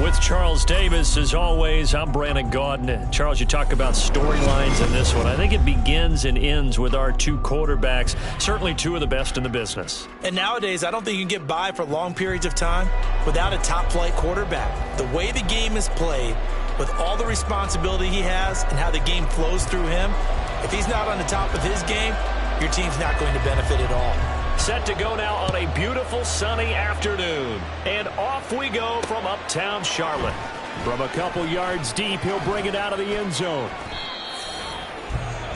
With Charles Davis, as always, I'm Brandon Gaudin. Charles, you talk about storylines in this one. I think it begins and ends with our two quarterbacks, certainly two of the best in the business. And nowadays, I don't think you can get by for long periods of time without a top-flight quarterback. The way the game is played, with all the responsibility he has and how the game flows through him, if he's not on the top of his game, your team's not going to benefit at all. Set to go now on a beautiful sunny afternoon. And off we go from uptown Charlotte. From a couple yards deep, he'll bring it out of the end zone.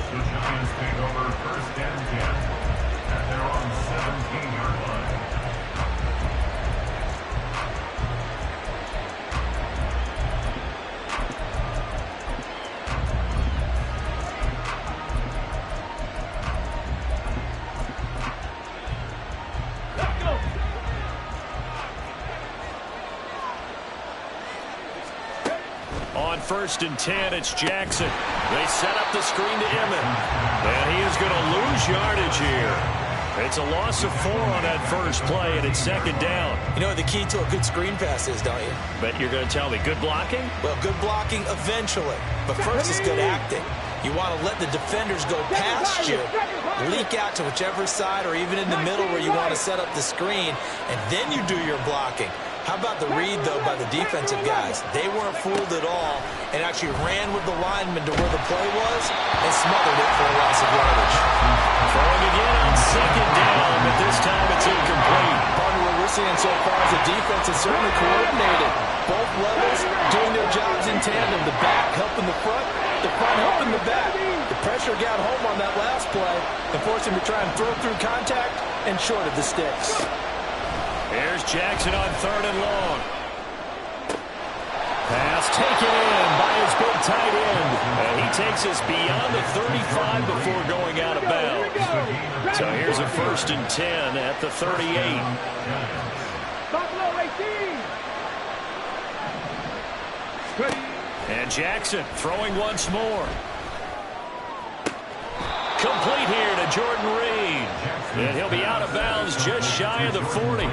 The Giants take over first and 10 at their own 17-yard line. On first and 10, it's Jackson. They set up the screen to Emmett. And he is going to lose yardage here. It's a loss of 4 on that first play, and it's second down. You know what the key to a good screen pass is, don't you? Bet you're going to tell me good blocking? Well, good blocking eventually. But first is good acting. You want to let the defenders go past you, leak out to whichever side or even in the middle where you want to set up the screen, and then you do your blocking. How about the read, though, by the defensive guys? They weren't fooled at all and actually ran with the lineman to where the play was and smothered it for a loss of yardage. Throwing again on second down, but this time it's incomplete. Part of what we're seeing so far is the defense is certainly coordinated. Both levels doing their jobs in tandem. The back helping the front helping the back. The pressure got home on that last play and forced him to try and throw through contact and short of the sticks. Here's Jackson on third and long. Pass taken in by his big tight end. And he takes us beyond the 35 before going out of bounds. So here's a first and 10 at the 38. And Jackson throwing once more. Complete here to Jordan Reed. And he'll be out of bounds just shy of the 40.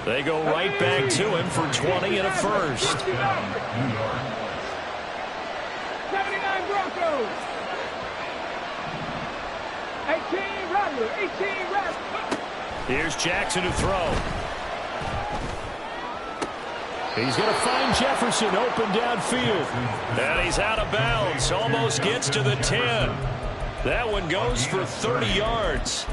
They go right back to him for 20 and a first. 79 Broncos. 18 Rattler. 18 Rattler. Here's Jackson to throw. He's going to find Jefferson open downfield. And he's out of bounds. Almost gets to the 10. That one goes for 30 yards.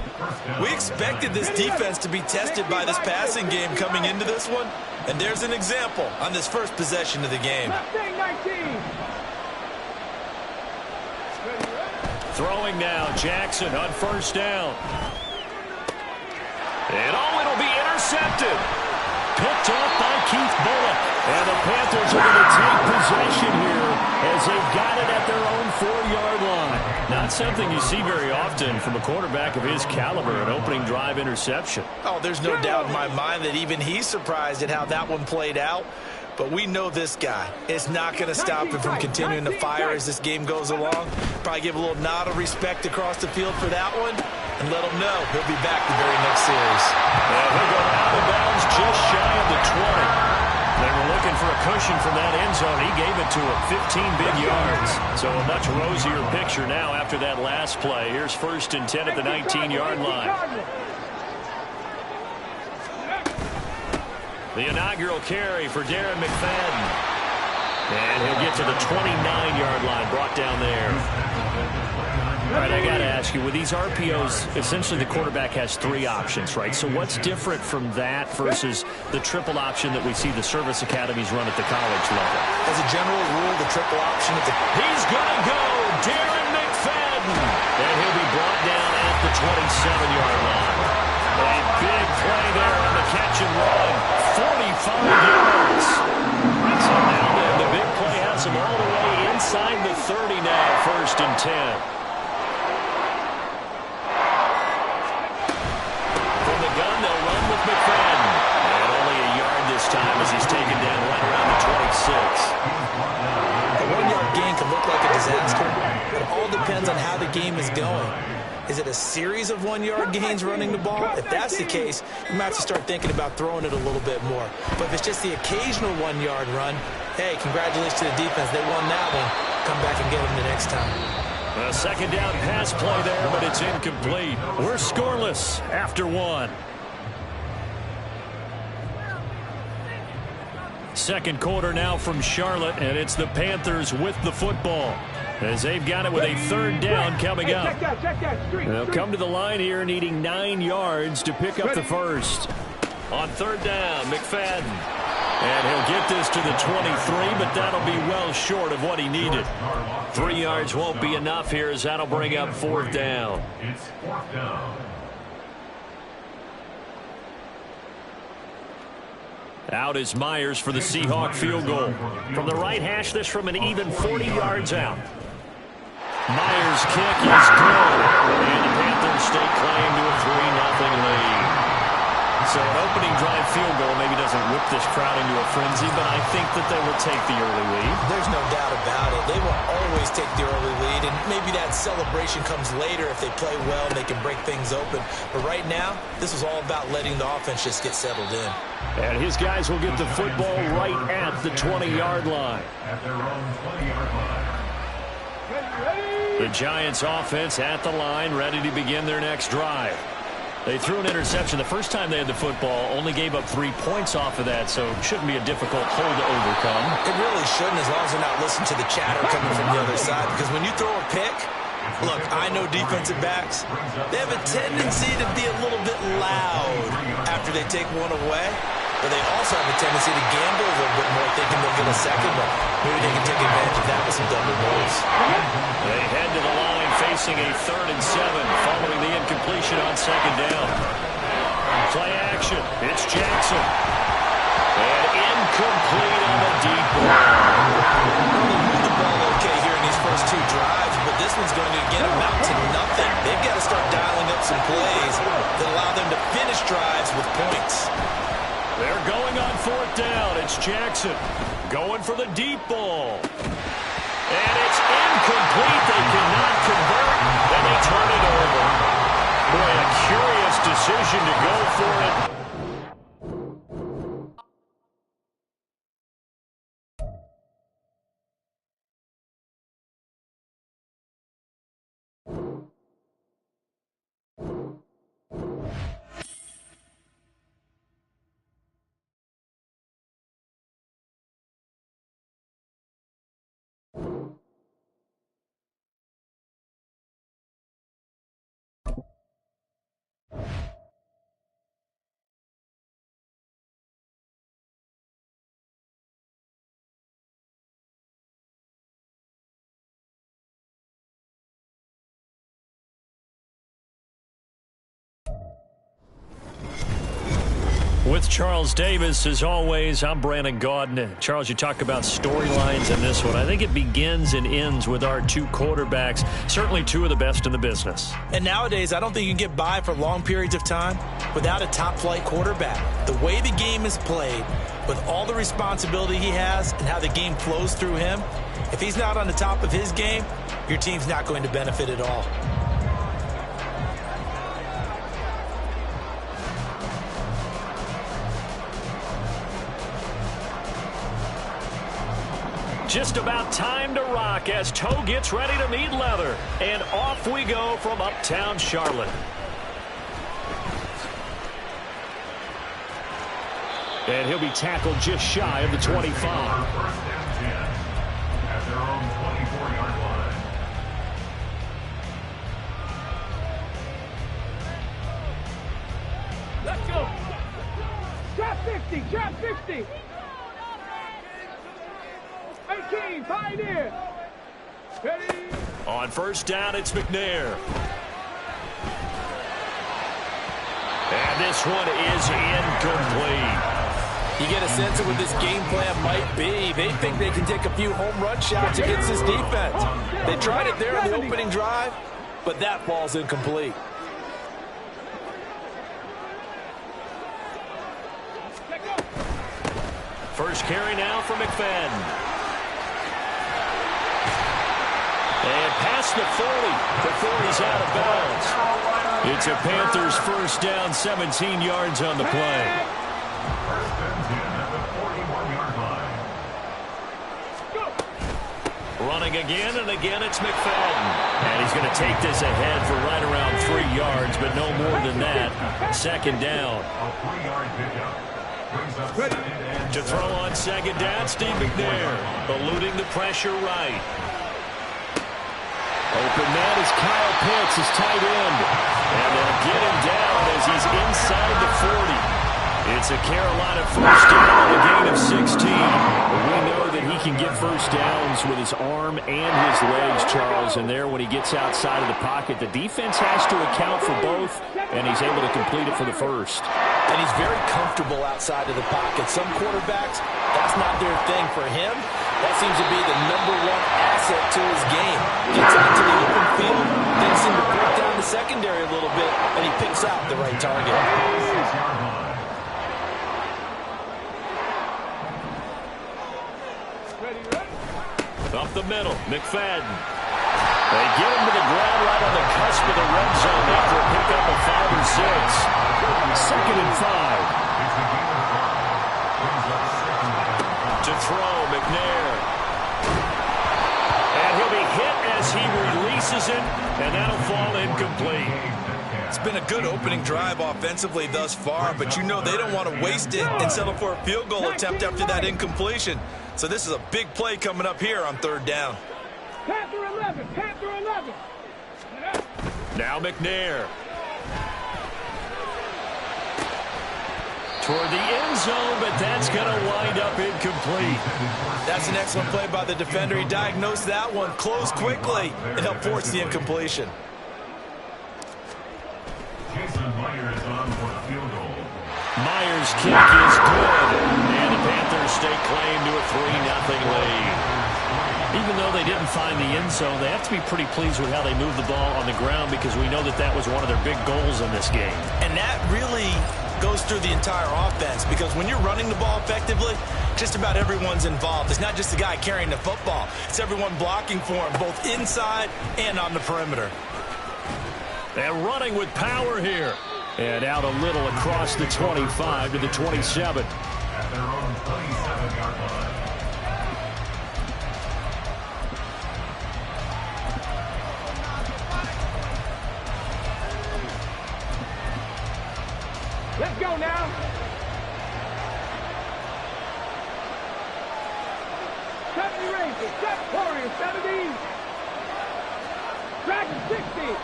We expected this defense to be tested by this passing game coming into this one. And there's an example on this first possession of the game. Throwing now, Jackson on first down. And it'll be intercepted. Picked off by Keith Bulluck. And the Panthers are going to take possession here as they've got it at their own 4-yard line. Not something you see very often from a quarterback of his caliber, an opening drive interception. Oh, there's no doubt in my mind that even he's surprised at how that one played out. But we know this guy. It's not going to stop him from continuing to fire as this game goes along. Probably give a little nod of respect across the field for that one and let him know he'll be back the very next series. Well, he'll go out of bounds just shy of the 20. They were looking for a cushion from that end zone. He gave it to him, 15 big yards. So a much rosier picture now after that last play. Here's first and 10 at the 19-yard line. The inaugural carry for Darren McFadden. And he'll get to the 29-yard line, brought down there. All right, I got to ask you, with these RPOs, essentially the quarterback has 3 options, right? So what's different from that versus the triple option that we see the service academies run at the college level? As a general rule, the triple option at the... He's going to go, Darren McFadden. And he'll be brought down at the 27-yard line. A big play there on the catch and run. 45 yards. So now the big play has him all the way inside the 30 now, first and 10. From the gun, they'll run with McFadden. And only a yard this time as he's taken down right around the 26. A 1-yard gain can look like a disaster, but it all depends on how the game is going. Is it a series of 1-yard gains running the ball? If that's the case, you might have to start thinking about throwing it a little bit more. But if it's just the occasional 1-yard run, hey, congratulations to the defense. They won that one. Come back and get them the next time. A second down pass play there, but it's incomplete. We're scoreless after 1. Second quarter now from Charlotte, and it's the Panthers with the football as they've got it with a third down coming up. They'll come to the line here needing 9 yards to pick up the first. On third down, McFadden. And he'll get this to the 23, but that'll be well short of what he needed. 3 yards won't be enough here as that'll bring up fourth down. It's fourth down. Out is Myers for the Seahawk field goal. From the right hash, this from an even 40 yards out. Myers' kick is good. And the Panthers stake claim to a 3-0 lead. So an opening drive field goal maybe doesn't whip this crowd into a frenzy, but I think that they will take the early lead. There's no doubt about it. They will always take the early lead, and maybe that celebration comes later if they play well and they can break things open. But right now, this is all about letting the offense just get settled in. And his guys will get the football right at the 20-yard line. At their own 20-yard line. The Giants offense at the line, ready to begin their next drive. They threw an interception the first time they had the football, only gave up 3 points off of that, so it shouldn't be a difficult hole to overcome. It really shouldn't, as long as they're not listening to the chatter coming from the other side, because when you throw a pick, look, I know defensive backs, they have a tendency to be a little bit loud after they take one away, but they also have a tendency to gamble a little bit more, thinking they'll get a second one. Maybe they can take advantage of that with some double moves. They head to the line facing a 3rd and 7 following the incompletion on second down. Play action. It's Jackson. And incomplete on the deep ball. They moved the ball okay here in these first 2 drives, but this one's going to again amount to nothing. They've got to start dialing up some plays that allow them to finish drives with points. They're going on 4th down. It's Jackson going for the deep ball. And it's incomplete. They cannot convert, and they turn it over. Boy, a curious decision to go for it. With Charles Davis, as always, I'm Brandon Gaudin. Charles, you talk about storylines in this one. I think it begins and ends with our 2 quarterbacks, certainly 2 of the best in the business. And nowadays, I don't think you can get by for long periods of time without a top-flight quarterback. The way the game is played, with all the responsibility he has and how the game flows through him, if he's not on the top of his game, your team's not going to benefit at all. Just about time to rock as toe gets ready to meet leather. And off we go from uptown Charlotte. And he'll be tackled just shy of the 25. First and 10 at their own 24-yard line. Let's go. Trap 50, trap 50. 18, Pioneer. Ready. On first down, it's McNair. And this one is incomplete. You get a sense of what this game plan might be. They think they can take a few home run shots against this defense. They tried it there in the opening drive, but that ball's incomplete. First carry now for McFadden. And pass across the 40 before he's out of bounds. It's a Panthers first down, 17 yards on the play. First and 10 at the 41-yard line. Running again, and again it's McFadden. And he's going to take this ahead for right around 3 yards, but no more than that. Second down. A 3-yard pickup. Brings up second and To throw on second down, Steve McNair. Eluding the pressure right. Open man is Kyle Pitts, his tight end. And they'll get him down as he's inside the 40. It's a Carolina first down, a gain of 16. We know that he can get first downs with his arm and his legs, Charles. And there, when he gets outside of the pocket, the defense has to account for both, and he's able to complete it for the first. And he's very comfortable outside of the pocket. Some quarterbacks, that's not their thing. For him, that seems to be the #1 asset to his game. Gets out to the open field, then seem to break down the secondary a little bit, and he picks out the right target. 6-yard line. Up the middle, McFadden. They get him to the ground right on the cusp of the red zone after a pickup of 5 and 6. Second and 5. To throw, McNair. And he'll be hit as he releases it, and that'll fall incomplete. It's been a good opening drive offensively thus far, but you know they don't want to waste it and settle for a field goal attempt after that incompletion. So this is a big play coming up here on third down. Panther 11, Panther 11. Now McNair. Toward the end zone, but that's going to wind up incomplete. That's an excellent play by the defender. He diagnosed that one, closed quickly, and helped force the incompletion. Jason Myers on for the field goal. Myers' kick is good, and the Panthers stake claim to a 3-0 lead. Even though they didn't find the end zone, they have to be pretty pleased with how they moved the ball on the ground, because we know that that was one of their big goals in this game. And that really goes through the entire offense, because when you're running the ball effectively, just about everyone's involved. It's not just the guy carrying the football. It's everyone blocking for him, both inside and on the perimeter. And running with power here. And out a little across the 25 to the 27. At their own 37-yard line. Let's go now. Seventy Rangers, set Warriors 70. Dragon 60.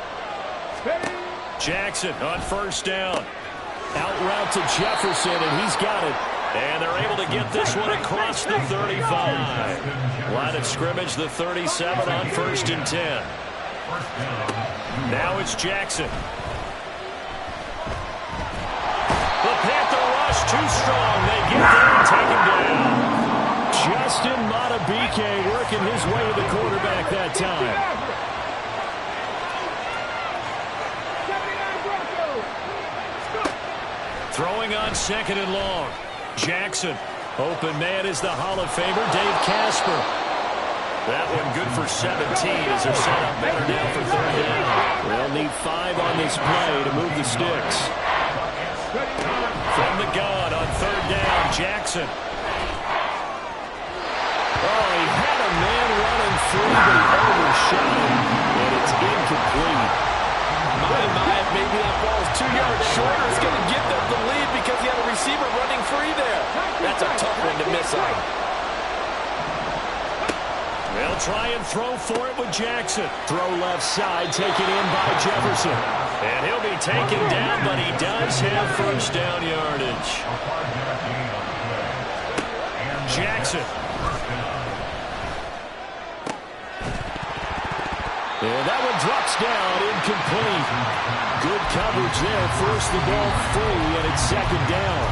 Ready. Jackson on first down. Out route to Jefferson, and he's got it. And they're able to get this one across the 35. Line of scrimmage, the 37 on first and 10. Now it's Jackson. The Panther rush too strong. They get there and take him down. Justin Madubuike working his way to the quarterback that time. Throwing on second and long. Jackson. Open man is the Hall of Famer, Dave Casper. That one good for 17 as they're set up better now for third down. They'll need 5 on this play to move the sticks. From the gun on third down, Jackson. Oh, he had a man running through, but he overshot him, and it's incomplete. Maybe that ball is 2 yards shorter. It's going to give them the lead because he had a receiver running free there. That's a tough one to miss on. They'll try and throw for it with Jackson. Throw left side, taken in by Jefferson. And he'll be taken down, but he does have first down yardage. Jackson. And that one drops down, incomplete. Good coverage there, forced the ball free, and it's second down.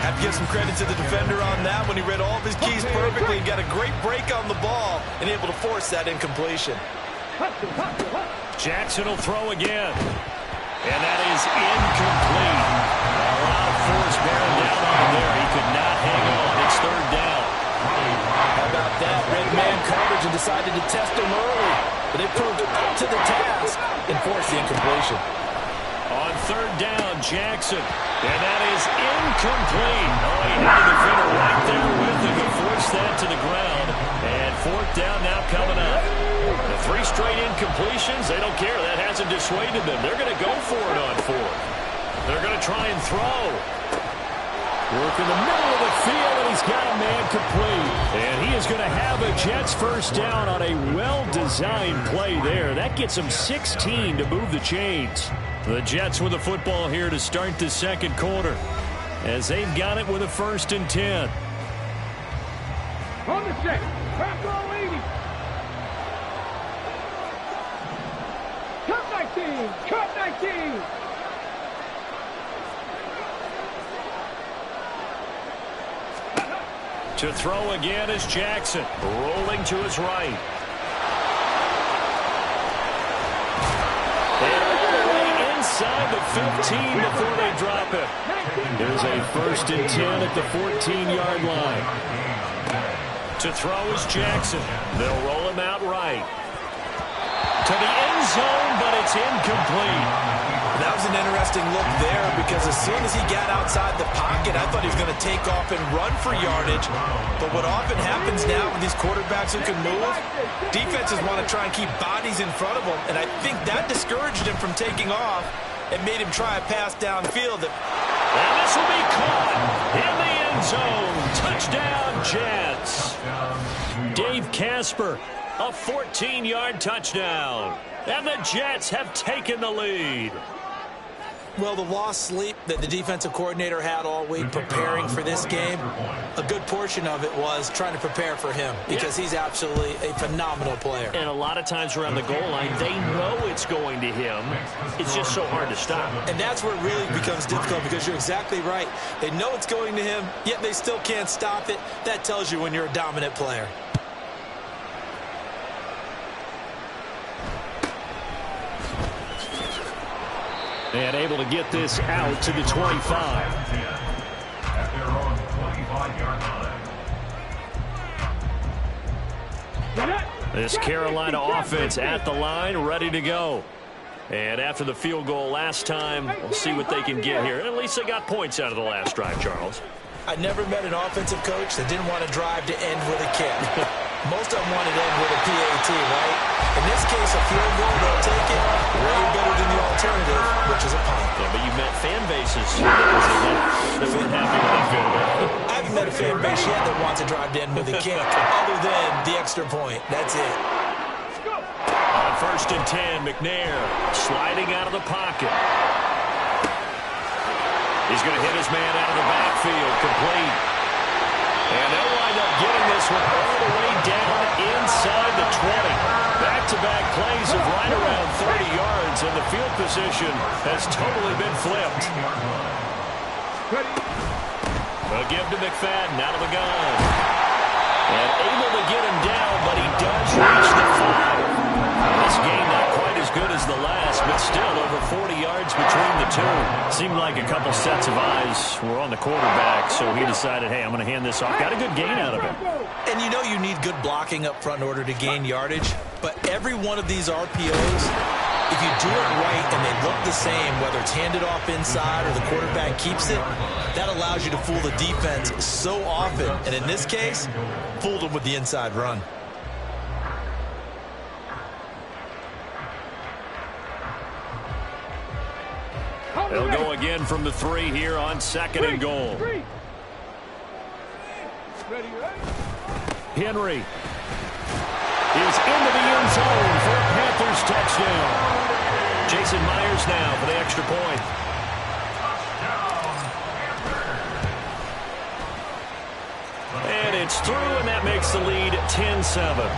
Have to give some credit to the defender on that when he read all of his keys perfectly and got a great break on the ball and able to force that incompletion. Jackson will throw again. And that is incomplete. A lot of force bearing down on him there. He could not hang on. It's third down. How about that? Red man coverage and decided to test him early. but they proved up to the task and forced the incompletion. On third down, Jackson. And that is incomplete. Oh, he had the defender right there with him to force that to the ground. And fourth down now coming up. The 3 straight incompletions, they don't care. That hasn't dissuaded them. They're going to go for it on fourth. They're going to try and throw. Work in the middle of the field, and he's got a man complete. And he is going to have a Jets first down on a well-designed play there. That gets him 16 to move the chains. The Jets with the football here to start the second quarter, as they've got it with a 1st and 10. On the set. Back row 80. Cut 19. Cut 19. To throw again is Jackson, rolling to his right. And all the way inside the 15 before they drop it. There's a 1st and 10 at the 14-yard line. To throw is Jackson. They'll roll him out right. To the end zone, but it's incomplete. That was an interesting look there because as soon as he got outside the pocket, I thought he was going to take off and run for yardage. But what often happens now with these quarterbacks who can move, defenses want to try and keep bodies in front of them, and I think that discouraged him from taking off and made him try a pass downfield. And this will be caught in the end zone. Touchdown, Jets. Dave Casper, a 14-yard touchdown. And the Jets have taken the lead. Well, the lost sleep that the defensive coordinator had all week preparing for this game, a good portion of it was trying to prepare for him because he's absolutely a phenomenal player. And a lot of times around the goal line, they know it's going to him. It's just so hard to stop. And that's where it really becomes difficult because you're exactly right. They know it's going to him, yet they still can't stop it. That tells you when you're a dominant player. And able to get this out to the 25. At their own 25-yard line. This Carolina offense at the line, ready to go. And after the field goal last time, we'll see what they can get here. And at least they got points out of the last drive, Charles. I never met an offensive coach that didn't want to drive to end with a kick. Most of them wanted to end with a PAT, right? In this case, a field goal, they'll take it way better than the alternative, which is a punt. Yeah, but you met fan bases that weren't happy with that field goal. I haven't met a fan base yet that wants to drive to end with a kick, other than the extra point. That's it. On 1st and 10, McNair sliding out of the pocket. He's going to hit his man out of the backfield, complete. And they'll wind up getting this one all the way down inside the 20. Back-to-back plays of right around 30 yards, and the field position has totally been flipped. They'll give to McFadden out of the gun. And able to get him down, but he does reach the 5. This game not quite as good as the last, but still over 40 yards between the two. Seemed like a couple sets of eyes were on the quarterback, so he decided, hey, I'm going to hand this off. Got a good gain out of it. And you know you need good blocking up front in order to gain yardage, but every one of these RPOs, if you do it right and they look the same, whether it's handed off inside or the quarterback keeps it, that allows you to fool the defense so often. And in this case, fooled them with the inside run. They'll go again from the 3 here on 2nd and goal. Henry is into the end zone for a Panthers touchdown. Jason Myers now for the extra point. And it's through, and that makes the lead 10-7.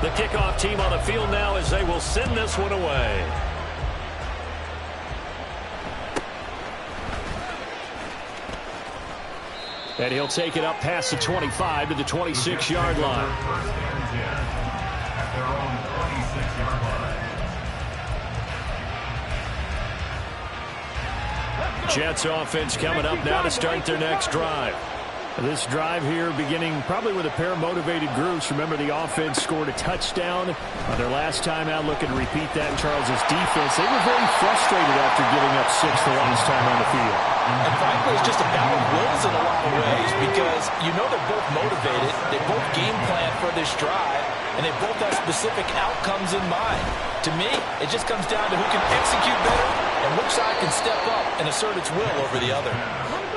The kickoff team on the field now as they will send this one away. And he'll take it up past the 25 to the 26-yard line. At their own 26-yard line. Jets offense coming up now to start their next drive. This drive here beginning probably with a pair of motivated groups. Remember, the offense scored a touchdown on their last time out, looking to repeat that in Charles' defense. They were very frustrated after giving up 6 the last time on the field. And frankly, it's just a battle of wills in a lot of ways because you know they're both motivated. They both game plan for this drive, and they both have specific outcomes in mind. To me, it just comes down to who can execute better and which side can step up and assert its will over the other.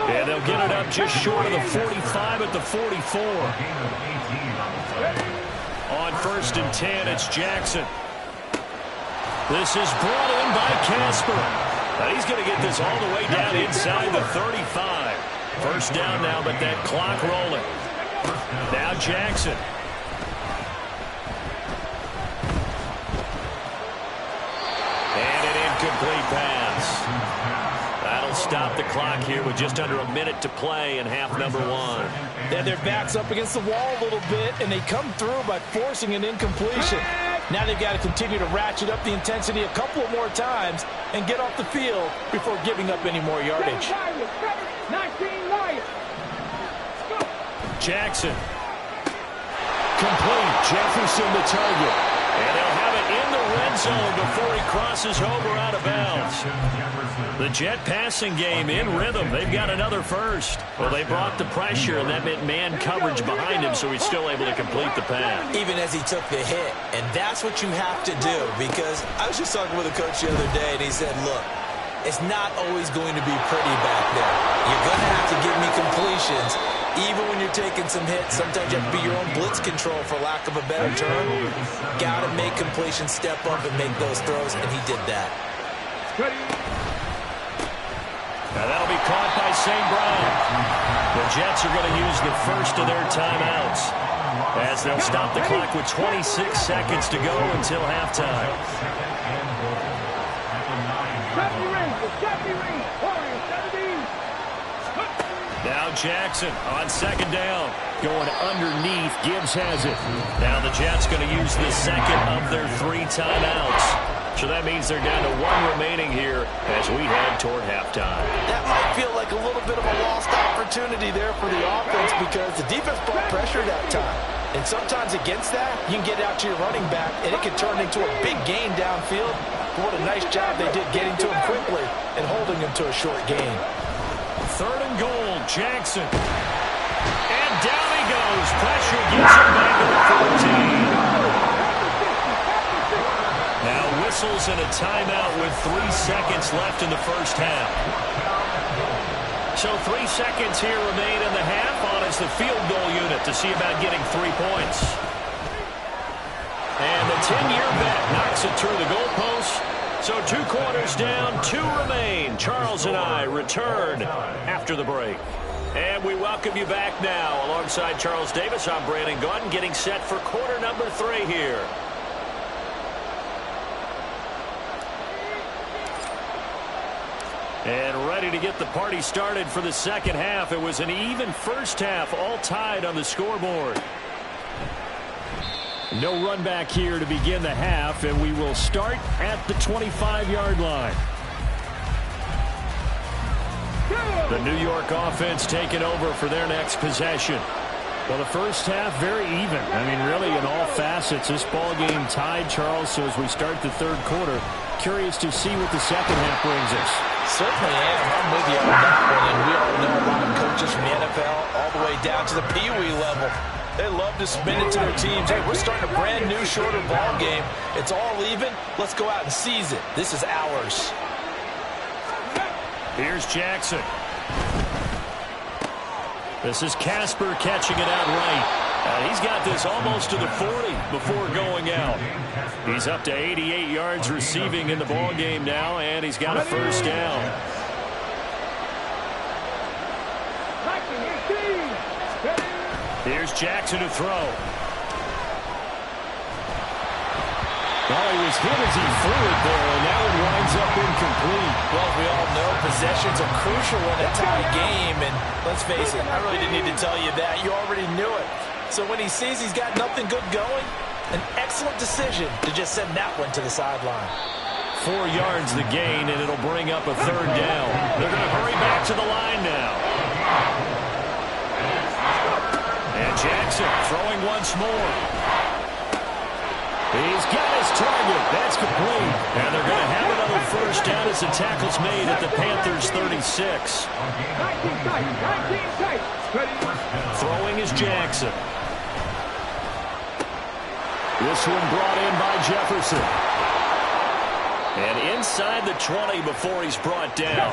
And they'll get it up just short of the 45 at the 44. On 1st and 10, it's Jackson. This is brought in by Casper. Now he's going to get this all the way down inside the 35. First down now, but that clock rolling. Now Jackson. And an incomplete pass. That'll stop the clock here with just under a minute to play in half number 1. Yeah, their back's up against the wall a little bit, and they come through by forcing an incompletion. Now they've got to continue to ratchet up the intensity a couple of more times and get off the field before giving up any more yardage. Jackson. Complete. Jefferson the target. And they'll have it in the red zone before he crosses over out of bounds. The Jet passing game in rhythm. They've got another first. Well, they brought the pressure, and that meant man coverage behind him, so he's still able to complete the pass. Even as he took the hit. And that's what you have to do, because I was just talking with a coach the other day, and he said, look, it's not always going to be pretty back there. You're going to have to give me completions. Even when you're taking some hits, sometimes you have to be your own blitz control, for lack of a better term. Got to make completions, step up and make those throws, and he did that. Now that'll be caught by St. Brown. The Jets are going to use the first of their timeouts as they'll stop the clock with 26 seconds to go until halftime. Now Jackson on 2nd down. Going underneath. Gibbs has it. Now the Jets going to use the second of their 3 timeouts. So that means they're down to 1 remaining here as we head toward halftime. That might feel like a little bit of a lost opportunity there for the offense because the defense brought pressure that time. And sometimes against that, you can get out to your running back, and it can turn into a big gain downfield. But what a nice job they did getting to him quickly and holding him to a short gain. 3rd and goal, Jackson. And down he goes. Pressure gets him back to the 14. Now whistles and a timeout with 3 seconds left in the first half. So 3 seconds here remain in the half on as the field goal unit to see about getting 3 points. And the 10-year bet knocks it through the goalpost. So 2 quarters down, 2 remain. Charles and I return after the break. And we welcome you back now. Alongside Charles Davis, I'm Brandon Gaudin, getting set for quarter number 3 here. And ready to get the party started for the second half. It was an even first half, all tied on the scoreboard. No run back here to begin the half, and we will start at the 25-yard line. The New York offense taking over for their next possession. Well, the first half, very even. I mean, really, in all facets, this ball game tied, Charles. So as we start the 3rd quarter, curious to see what the second half brings us. Certainly am. I'm with you on that one. And we all know a lot of coaches from the NFL all the way down to the Pee Wee level. They love to spin it to their teams. Hey, we're starting a brand new, shorter ball game. It's all even. Let's go out and seize it. This is ours. Here's Jackson. This is Casper catching it out right. He's got this almost to the 40 before going out. He's up to 88 yards receiving in the ball game now, and he's got a first down. Here's Jackson to throw. Oh, he was hit as he threw it there, and now it winds up incomplete. Well, we all know possessions are crucial in a tie game, and let's face it, I really didn't need to tell you that. You already knew it. So when he sees he's got nothing good going, an excellent decision to just send that one to the sideline. 4 yards the gain, and it'll bring up a third down. They're going to hurry back to the line now. And Jackson throwing once more. He's got his target. That's complete. And they're going to have another first down as the tackle's made at the Panthers' 36. 19 tight. Throwing is Jackson. This one brought in by Jefferson. And inside the 20 before he's brought down.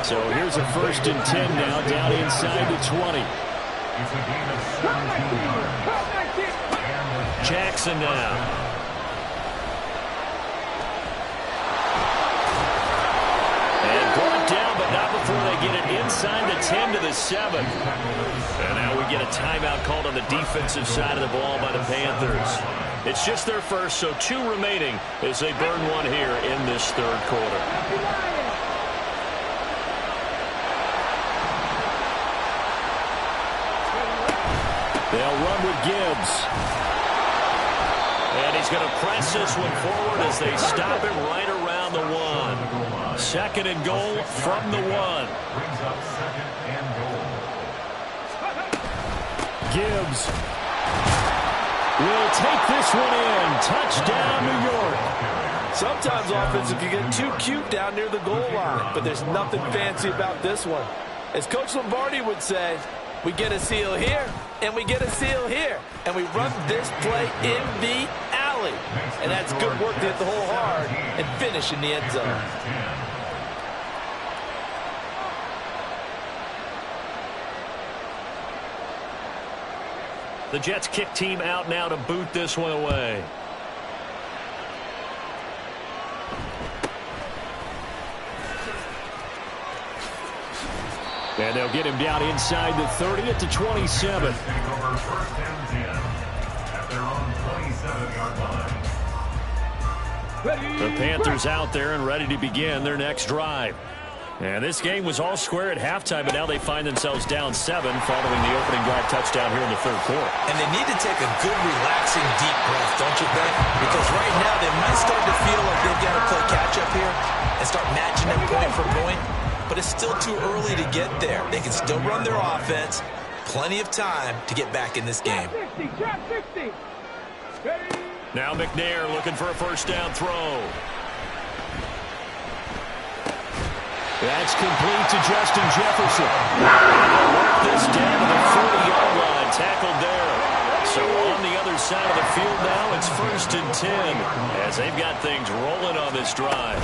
So here's a 1st and 10 now, down inside the 20. Jackson now. And brought down, but not before they get it inside the 10 to the 7. And now we get a timeout called on the defensive side of the ball by the Panthers. It's just their first, so 2 remaining as they burn one here in this third quarter. They'll run with Gibbs. And he's going to press this one forward as they stop him right around the 1. 2nd and goal from the 1. Brings up 2nd and goal. Gibbs will take this one in. Touchdown, New York. Sometimes offensive can get too cute down near the goal line, but there's nothing fancy about this one. As Coach Lombardi would say, we get a seal here, and we get a seal here, and we run this play in the alley. And that's good work to hit the hole hard and finish in the end zone. The Jets kick team out now to boot this one away. And they'll get him down inside the 30 at the 27. Take over 1st and 10 at their own 27-yard line. The Panthers out there and ready to begin their next drive. And this game was all square at halftime, but now they find themselves down 7 following the opening drive touchdown here in the third quarter. And they need to take a good, relaxing, deep breath, don't you think? Because right now they might start to feel like they've got to play catch-up here and start matching them point for point. But it's still too early to get there. They can still run their offense. Plenty of time to get back in this game. Trap 60. Now McNair looking for a first down throw. That's complete to Justin Jefferson. This down to the 40-yard line, tackled there. So on the other side of the field now, it's 1st and 10 as they've got things rolling on this drive.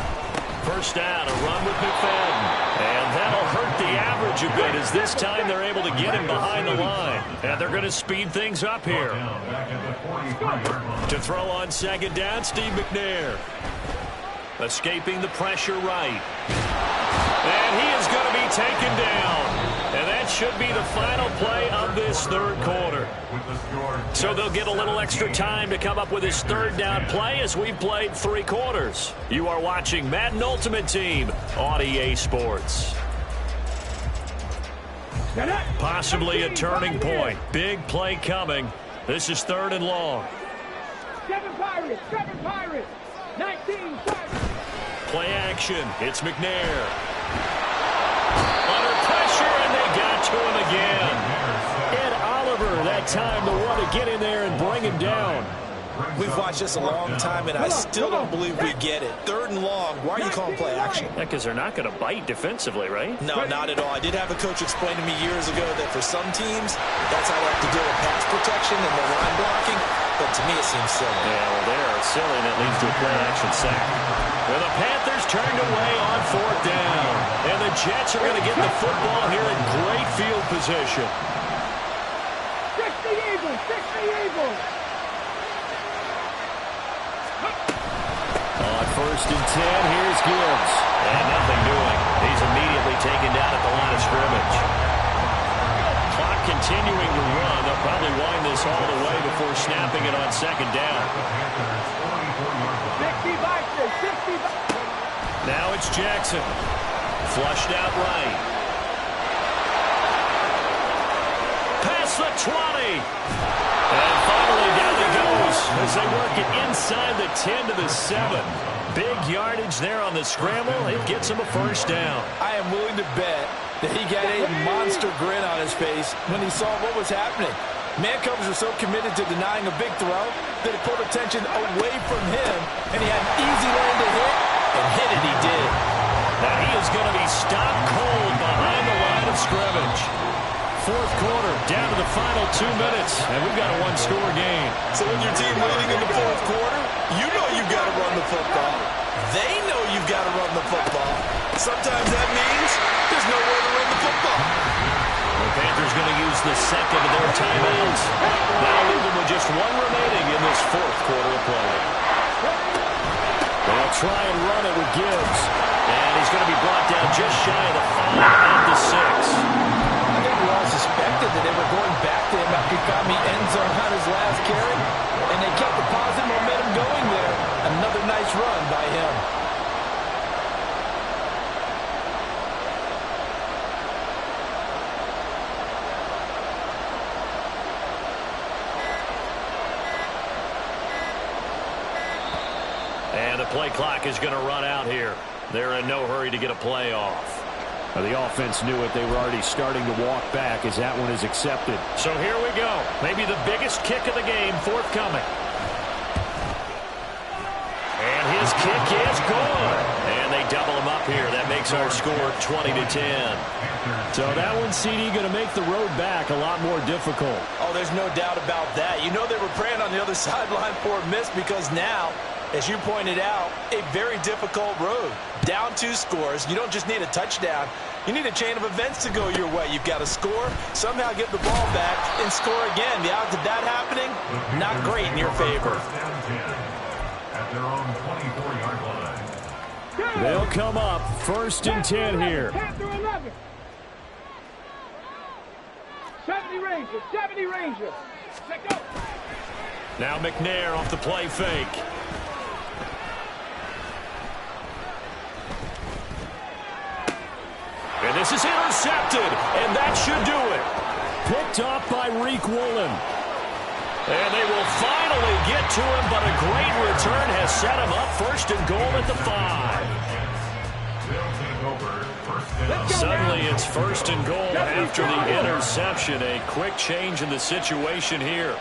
First down, a run with McFadden. And that'll hurt the average a bit as this time they're able to get him behind the line. And they're going to speed things up here. To throw on 2nd down, Steve McNair. Escaping the pressure right. And he is going to be taken down. And that should be the final play of this third quarter. So they'll get a little extra time to come up with his third down play as we've played 3 quarters. You are watching Madden Ultimate Team on EA Sports. Possibly a turning point. Big play coming. This is 3rd and long. 7 Pirates. 19 Pirates. Play action. It's McNair. Under pressure, and they got to him again. Ed Oliver, that time, the one to get in there and bring him down. We've watched this a long time, and I still don't believe we get it. 3rd and long. Why are you calling play action? Because they're not going to bite defensively, right? No, not at all. I did have a coach explain to me years ago that for some teams, that's how they have to deal with pass protection and the line blocking. But to me, it seems silly. Yeah, well, they're silly, and that leads to a play-action sack. Well, the Panthers turned away on 4th down. And the Jets are going to get the football here in great field position. 60 Eagles. On 1st and 10, here's Gibbs. And nothing doing. He's immediately taken down at the line of scrimmage. Clock continuing to run. They'll probably wind this all the way before snapping it on 2nd down. 60 Vikings. 60 Vikings. Now it's Jackson. Flushed out right. Past the 20. And finally down they go goes as they work it inside the 10 to the 7. Big yardage there on the scramble. It gets him a first down. I am willing to bet that he got a monster grin on his face when he saw what was happening. Man-coverage are so committed to denying a big throw that it pulled attention away from him, and he had an easy lane to hit, and hit it he did. Now he is going to be stopped cold behind the line of scrimmage. Fourth quarter, down to the final 2 minutes, and we've got a one-score game. So when your team leading in the fourth quarter, you know you've got to run the football. They know you've got to run the football. Sometimes that means there's nowhere to run the football. The Panthers going to use the second of their timeouts. Now leaving with just one remaining in this fourth quarter of play. They'll try and run it with Gibbs. And he's going to be brought down just shy of the 5 at the 6. I think we all suspected that they were going back to him after he found the end zone on his last carry, and they kept the positive momentum going there. Another nice run by him. And the play clock is going to run out here. They're in no hurry to get a play off. Now, the offense knew it. They were already starting to walk back as that one is accepted. So here we go. Maybe the biggest kick of the game forthcoming. And his kick is good. And they double him up here. That makes our score 20 to 10. So that one, CD, going to make the road back a lot more difficult. Oh, there's no doubt about that. You know they were praying on the other sideline for a miss because now, as you pointed out, a very difficult road. Down 2 scores. You don't just need a touchdown. You need a chain of events to go your way. You've got to score, somehow get the ball back, and score again. The odds of that happening, not great in your favor. First down 10 at their own 24-yard line. They'll come up 1st and 10 here. Panther 11. 70 Rangers. 70 Rangers. Let go. Now McNair off the play fake. And this is intercepted, and that should do it. Picked off by Reek Woolen. And they will finally get to him, but a great return has set him up 1st and goal at the 5. They'll take over first down. Suddenly it's 1st and goal after the interception. A quick change in the situation here.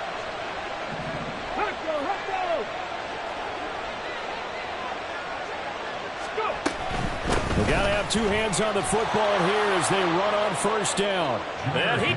Let's go. Let's go. Let's go. They got to have 2 hands on the football here as they run on 1st down. And he...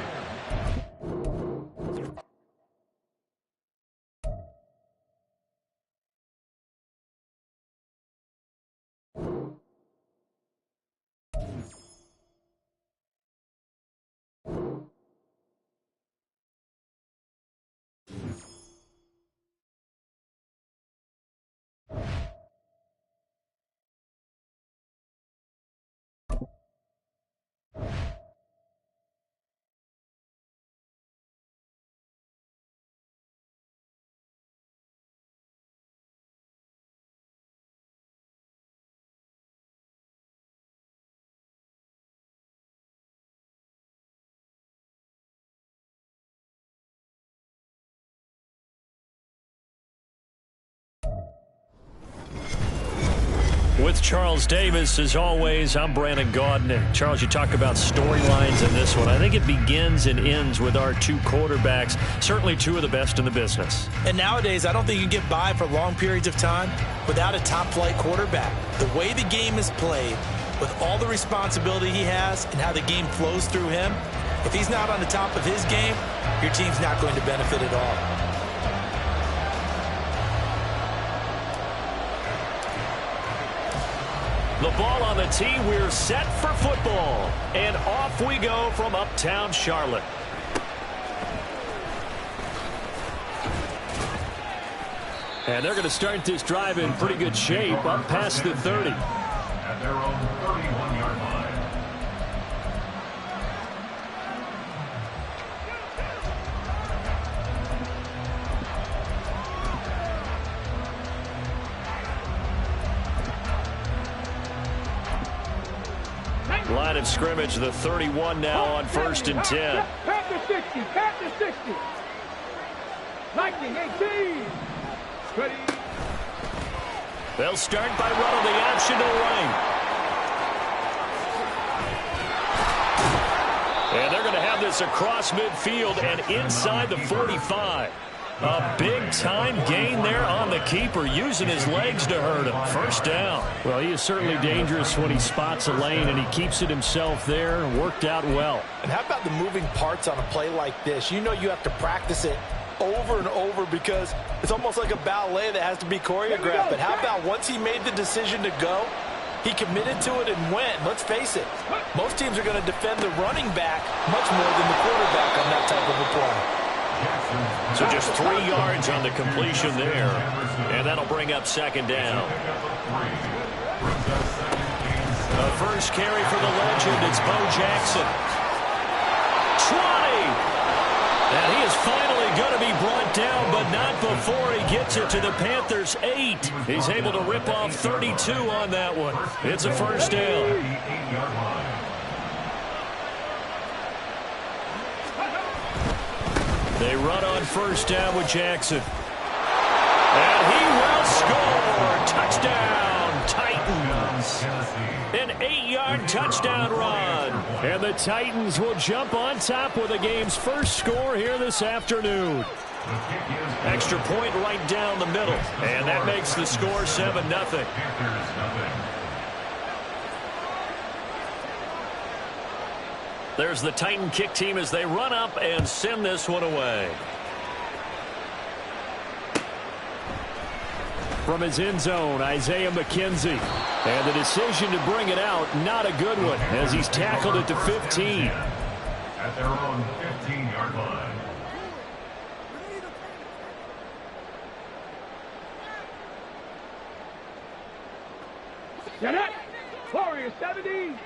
With Charles Davis, as always, I'm Brandon Gaudin. And Charles, you talk about storylines in this one. I think it begins and ends with our 2 quarterbacks, certainly 2 of the best in the business. And nowadays, I don't think you can get by for long periods of time without a top-flight quarterback. The way the game is played, with all the responsibility he has and how the game flows through him, if he's not on the top of his game, your team's not going to benefit at all. The ball on the tee. We're set for football. And off we go from uptown Charlotte. And they're going to start this drive in pretty good shape up past the 30. At their own 31-yard line. Line of scrimmage, the 31 now on 1st and 10. Panther 60. Panther 60. Lightning 18. Ready. They'll start by running the option to the right. And they're going to have this across midfield and inside the 45. A big-time gain there on the keeper, using his legs to hurt him. First down. Well, he is certainly dangerous when he spots a lane, and he keeps it himself there and worked out well. And how about the moving parts on a play like this? You know you have to practice it over and over because it's almost like a ballet that has to be choreographed. But how about once he made the decision to go, he committed to it and went. Let's face it, most teams are going to defend the running back much more than the quarterback on that type of a play. So just 3 yards on the completion there, and that'll bring up second down. The first carry for the legend, it's Bo Jackson. 20! And he is finally going to be brought down, but not before he gets it to the Panthers' 8. He's able to rip off 32 on that one. It's a first down. They run on first down with Jackson. And he will score. Touchdown, Titans. An 8-yard touchdown run. And the Titans will jump on top with the game's first score here this afternoon. Extra point right down the middle. And that makes the score 7-0. There's the Titan kick team as they run up and send this one away. From his end zone, Isaiah McKenzie. And the decision to bring it out, not a good one, as he's tackled at the 15. At their own 15-yard line. Get it. Warriors 70.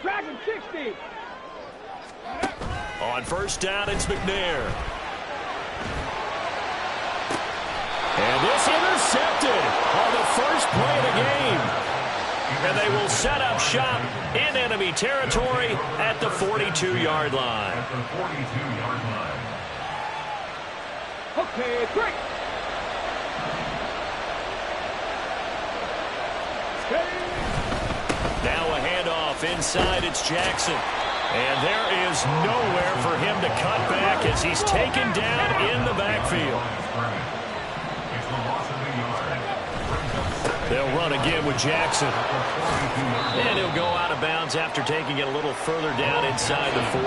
Dragon 60. On first down, it's McNair. And this intercepted on the first play of the game. And they will set up shop in enemy territory at the 42-yard line. At the 42-yard line. Okay, great. Now a handoff inside, it's Jackson. And there is nowhere for him to cut back as he's taken down in the backfield. They'll run again with Jackson. And he'll go out of bounds after taking it a little further down inside the 40.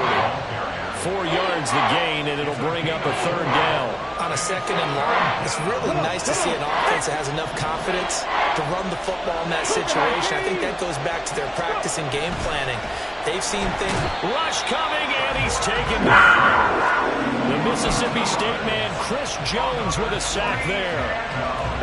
4 yards the gain, and it'll bring up a third down. On a second and long, it's really nice to see an offense that has enough confidence to run the football in that situation. I think that goes back to their practice and game planning. They've seen things. Rush coming, and he's taken down. The Mississippi State man, Chris Jones, with a sack there.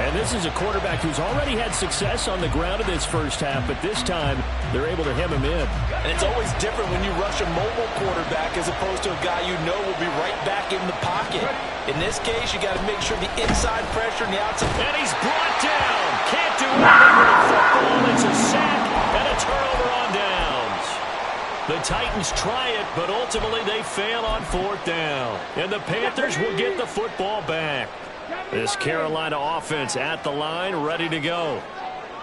And this is a quarterback who's already had success on the ground in this first half, but this time they're able to hem him in. And it's always different when you rush a mobile quarterback as opposed to a guy you know will be right back in the pocket. In this case, you got to make sure the inside pressure and the outside. And he's brought down. Can't do anything with the football. It's a sack and a turnover on downs. The Titans try it, but ultimately they fail on fourth down. And the Panthers will get the football back. This Carolina offense at the line, ready to go.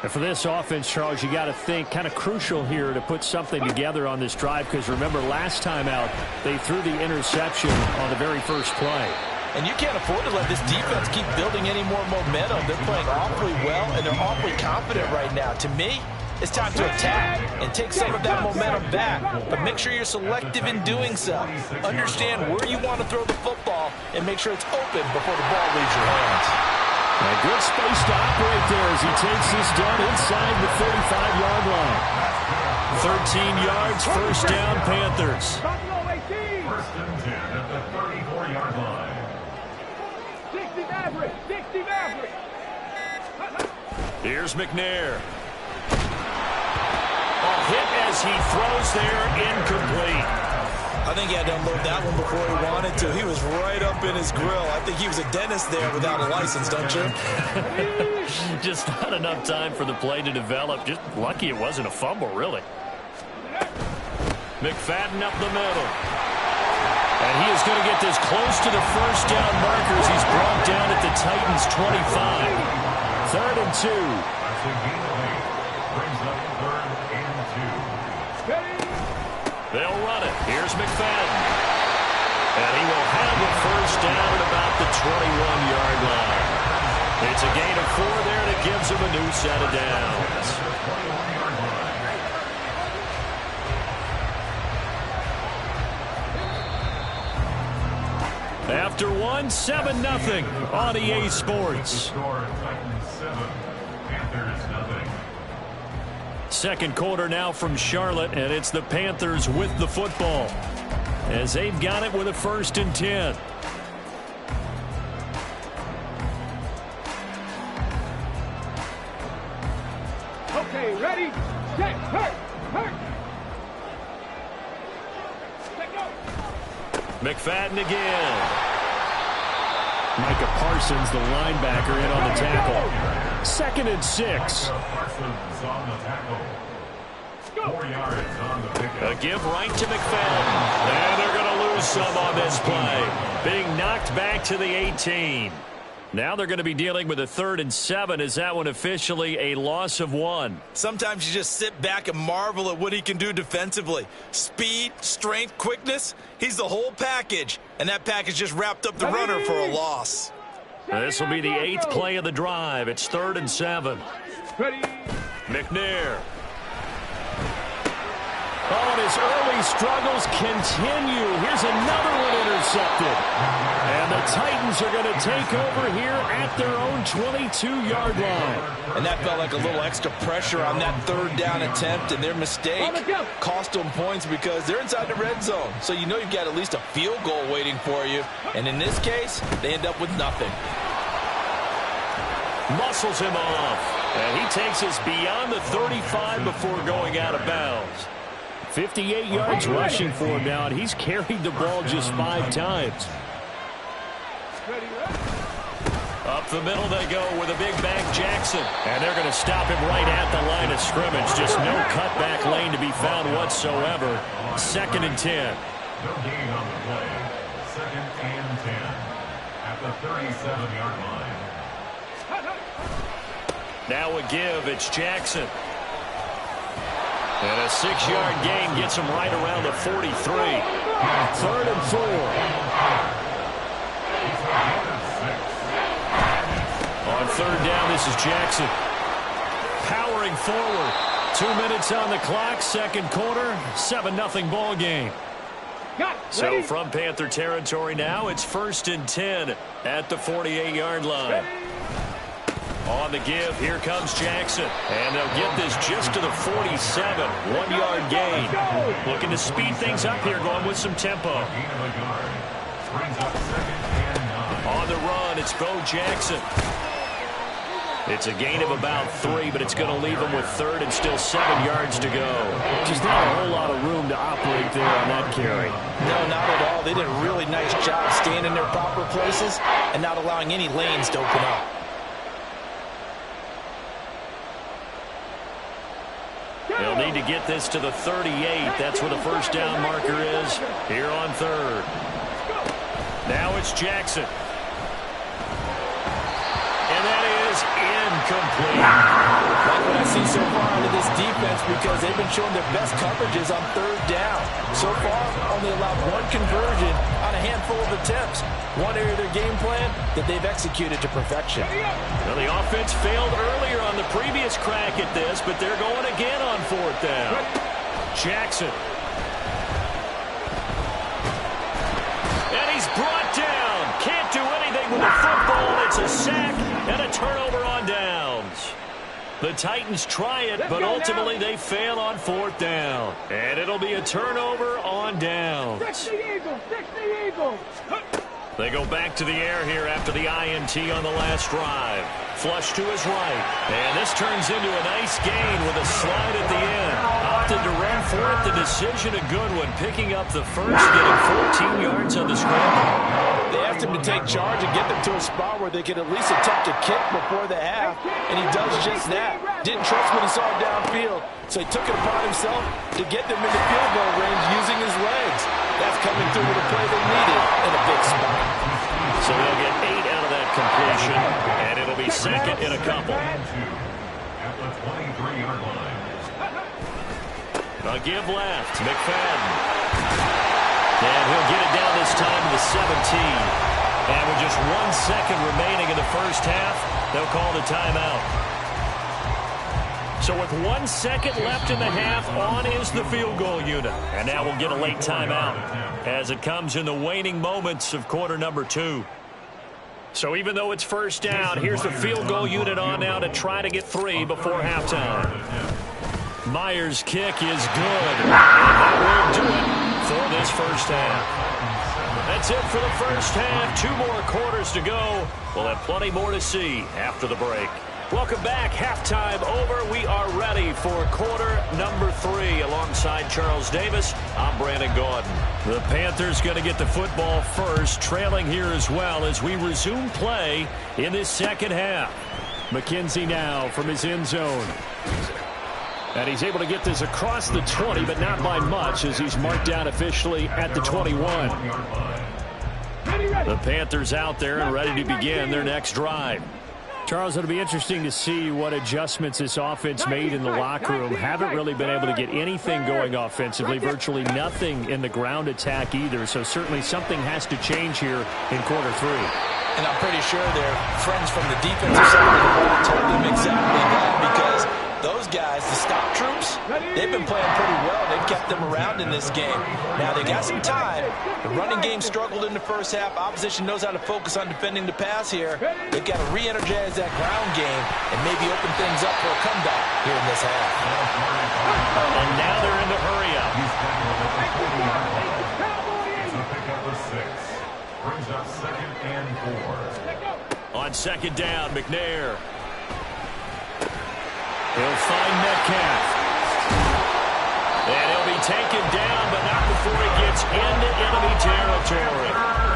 And for this offense, Charles, you got to think kind of crucial here to put something together on this drive, because remember last time out they threw the interception on the very first play. And you can't afford to let this defense keep building any more momentum. They're playing awfully well, and they're awfully confident right now. To me, it's time to attack and take some of that momentum back. But make sure you're selective in doing so. Understand where you want to throw the football and make sure it's open before the ball leaves your hands. A good space to operate there as he takes this down inside the 35-yard line. 13 yards, first down, Panthers. First and 10 at the 34-yard line. 60 Maverick, 60 Maverick. Here's McNair. A hit as he throws there, incomplete. I think he had to unload that one before he wanted to. He was right up in his grill. I think he was a dentist there without a license, don't you? Just not enough time for the play to develop. Just lucky it wasn't a fumble, really. McFadden up the middle. And he is going to get this close to the first down markers. He's brought down at the Titans' 25. 3rd and 2. That's a gain of 8. Brings up 3rd and 2. They'll run it. Here's McFadden. And he will have the first down at about the 21-yard line. It's a gain of 4 there that gives him a new set of downs. After 1, 7-0 on EA Sports. Second quarter now from Charlotte, and it's the Panthers with the football as they've got it with a 1st and 10. Okay, ready, set, hurt. McFadden again. Micah Parsons, the linebacker, in on the tackle. 2nd and 6. Parsons on the tackle. 4 yards on the pickup. A give right to McFadden. And they're going to lose some on this play. Being knocked back to the 18. Now they're going to be dealing with a 3rd and 7. Is that one officially a loss of 1? Sometimes you just sit back and marvel at what he can do defensively. Speed, strength, quickness. He's the whole package. And that package just wrapped up the runner for a loss. This will be the 8th play of the drive. It's 3rd and 7. Ready. McNair. Oh, and his early struggles continue. Here's another one intercepted. And the Titans are going to take over here at their own 22-yard line. And that felt like a little extra pressure on that 3rd down attempt, and their mistake cost them points because they're inside the red zone. So you know you've got at least a field goal waiting for you. And in this case, they end up with nothing. Muscles him off. And he takes us beyond the 35 before going out of bounds. 58 yards rushing for him now, and he's carried the ball just 5 times. Up the middle they go with a big back Jackson. And they're going to stop him right at the line of scrimmage. Just no cutback lane to be found whatsoever. 2nd and 10. No gain on the play. 2nd and 10 at the 37-yard line. Now a give. It's Jackson. And a 6-yard gain gets him right around the 43. 3rd and 4. On 3rd down, this is Jackson. Powering forward. 2 minutes on the clock, 2nd quarter, 7-0 ball game. So from Panther territory now, it's 1st and 10 at the 48-yard line. On the give, here comes Jackson. And they'll get this just to the 47. 1-yard gain. Looking to speed things up here, going with some tempo. On the run, it's Bo Jackson. It's a gain of about 3, but it's going to leave him with 3rd and still 7 yards to go. Just not a whole lot of room to operate there on that carry. No, not at all. They did a really nice job staying in their proper places and not allowing any lanes to open up. They'll need to get this to the 38. That's where the first down marker is here on 3rd. Now it's Jackson. And that is incomplete. Like what I see so far out of this defense because they've been showing their best coverages on 3rd down. So far, only allowed 1 conversion on a handful of attempts. One area of their game plan that they've executed to perfection. Well, the offense failed earlier on the previous crack at this, but they're going again on 4th down. Jackson. And he's brought down. Can't do anything with the football. It's a sack and a turnover on downs. The Titans try it, but ultimately they fail on 4th down. And it'll be a turnover on downs. They go back to the air here after the INT on the last drive. Flush to his right. And this turns into a nice gain with a slide at the end. Opted to run for it. The decision a good one. Picking up the first, getting 14 yards on the scramble. They asked him to take charge and get them to a spot where they could at least attempt a kick before the half, and he does just that. Didn't trust what he saw downfield, so he took it upon himself to get them into field goal range using his legs. That's coming through with a play they needed in a big spot. So they'll get 8 out of that completion, and it'll be second in a couple. At the 23-yard line. A give left. McFadden. And he'll get it down this time to the 17. And with just 1 second remaining in the first half, they'll call the timeout. So with 1 second left in the half, on is the field goal unit. And now we'll get a late timeout as it comes in the waning moments of quarter number 2. So even though it's first down, here's the field goal unit on now to try to get 3 before halftime. Myers' kick is good. And that will do it for this first half. That's it for the first half. 2 more quarters to go. We'll have plenty more to see after the break. Welcome back. Halftime over. We are ready for quarter number 3. Alongside Charles Davis, I'm Brandon Gaudin. The Panthers going to get the football first, trailing here as well as we resume play in this second half. McKenzie now from his end zone. And he's able to get this across the 20, but not by much as he's marked down officially at the 21. The Panthers out there and ready to begin their next drive. Charles, it'll be interesting to see what adjustments this offense made in the locker room. Haven't really been able to get anything going offensively, virtually nothing in the ground attack either. So certainly something has to change here in quarter 3. And I'm pretty sure their friends from the defensive side of the ball told them exactly that, because those guys, the stop troops, they've been playing pretty well. They've kept them around in this game. Now, they got some time. The running game struggled in the first half. Opposition knows how to focus on defending the pass here. They've got to re-energize that ground game and maybe open things up for a comeback here in this half. And now they're in the hurry-up. It's a pickup of 6. Brings up 2nd and 4. On second down, McNair. He'll find Metcalf. And he'll be taken down, but not before he gets into enemy territory.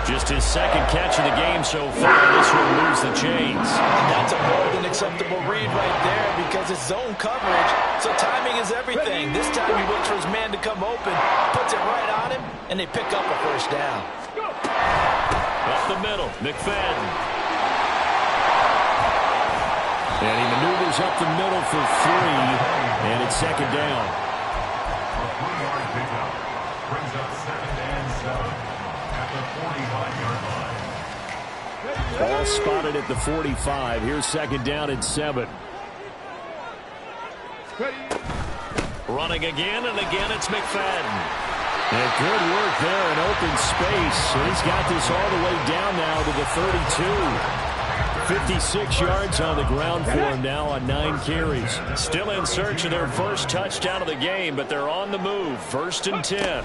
Just his second catch of the game so far. This will lose the chains. And that's a more than acceptable read right there, because it's zone coverage, so timing is everything. This time he waits for his man to come open, puts it right on him, and they pick up a first down. Up the middle, McFadden. And he maneuvers up the middle for 3, and it's second down. A 3-yard pickup. Brings up 2nd and 7 at the 45-yard line. Ball spotted at the 45. Here's second down and 7. Running again, and again it's McFadden. And good work there in open space. And he's got this all the way down now to the 32. 56 yards on the ground for him now on 9 carries. Still in search of their first touchdown of the game, but they're on the move. 1st and 10.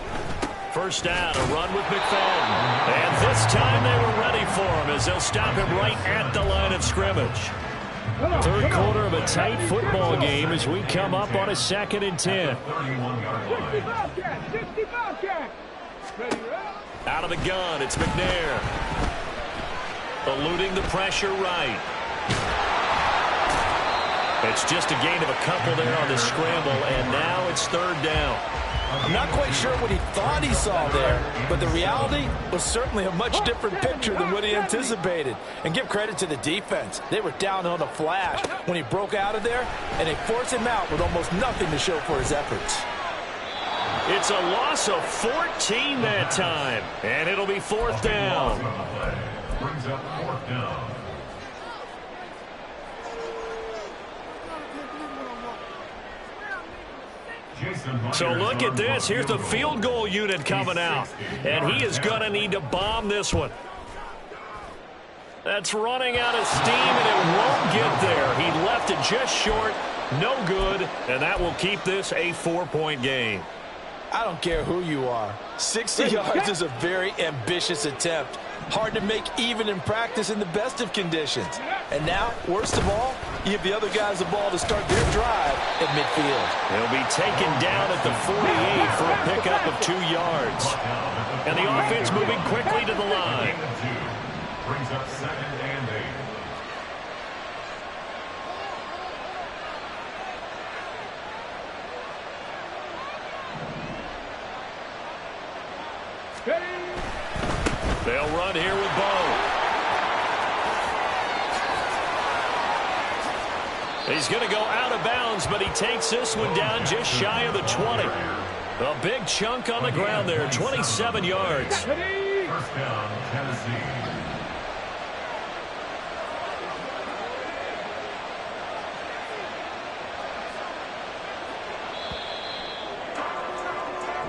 First down, a run with McFadden. And this time they were ready for him as they'll stop him right at the line of scrimmage. Third quarter of a tight football game as we come up on a 2nd and 10. Out of the gun, it's McNair. Eluding the pressure right. It's just a gain of a couple there on the scramble, and now it's 3rd down. I'm not quite sure what he thought he saw there, but the reality was certainly a much different picture than what he anticipated. And give credit to the defense. They were down on a flash when he broke out of there, and they forced him out with almost nothing to show for his efforts. It's a loss of 14 that time, and it'll be 4th down. Brings up 4th down. So look at this. Here's the field goal unit coming out, and he is going to need to bomb this one. That's running out of steam, and it won't get there. He left it just short, no good, and that will keep this a 4-point game. I don't care who you are. 60 yards is a very ambitious attempt. Hard to make even in practice in the best of conditions. And now, worst of all, you give the other guys the ball to start their drive at midfield. He'll be taken down at the 48 for a pickup of 2 yards. And the offense moving quickly to the line. Brings up 2nd and 8. They'll run here with Bo. He's going to go out of bounds, but he takes this one down just shy of the 20. A big chunk on the ground there, 27 yards. First down, Tennessee.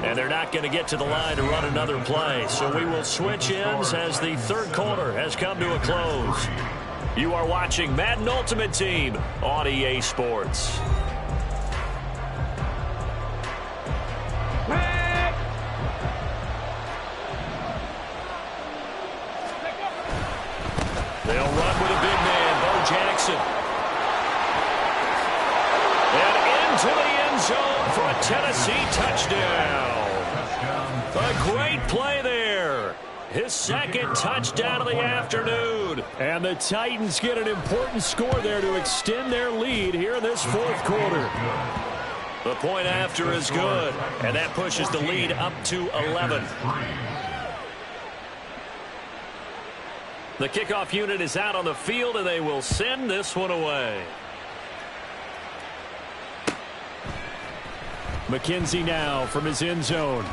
And they're not going to get to the line to run another play. So we will switch ends as the third quarter has come to a close. You are watching Madden Ultimate Team on EA Sports. They'll run with a big man, Bo Jackson. And into the end zone for a Tennessee touchdown. A great play there. His second touchdown of the afternoon. And the Titans get an important score there to extend their lead here in this fourth quarter. The point after is good, and that pushes the lead up to 11. The kickoff unit is out on the field, and they will send this one away. McKenzie now from his end zone.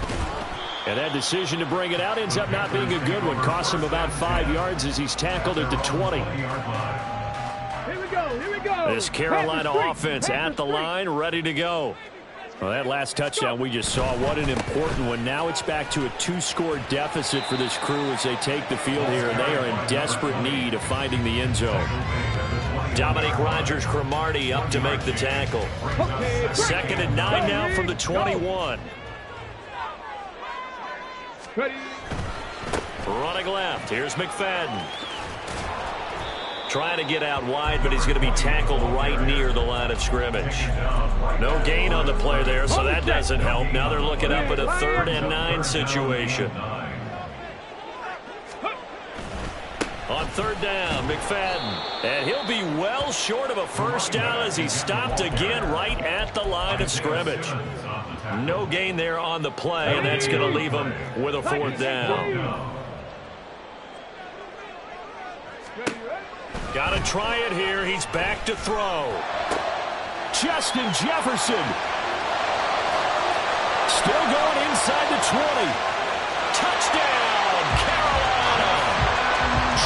And that decision to bring it out ends up not being a good one. Costs him about 5 yards as he's tackled at the 20. Here we go. This Carolina offense at the line, ready to go. Well, that last touchdown we just saw, what an important one. Now it's back to a 2-score deficit for this crew as they take the field here, and they are in desperate need of finding the end zone. Dominique Rodgers-Cromartie up to make the tackle. 2nd and 9 now from the 21. Running left, here's McFadden. Trying to get out wide, but he's going to be tackled right near the line of scrimmage. No gain on the play there, so that doesn't help. Now they're looking up at a 3rd and 9 situation. On 3rd down, McFadden. And he'll be well short of a first down as he's stopped again right at the line of scrimmage. No gain there on the play, and that's going to leave him with a 4th down. Got to try it here. He's back to throw. Justin Jefferson. Still going inside the 20. Touchdown, Carolina.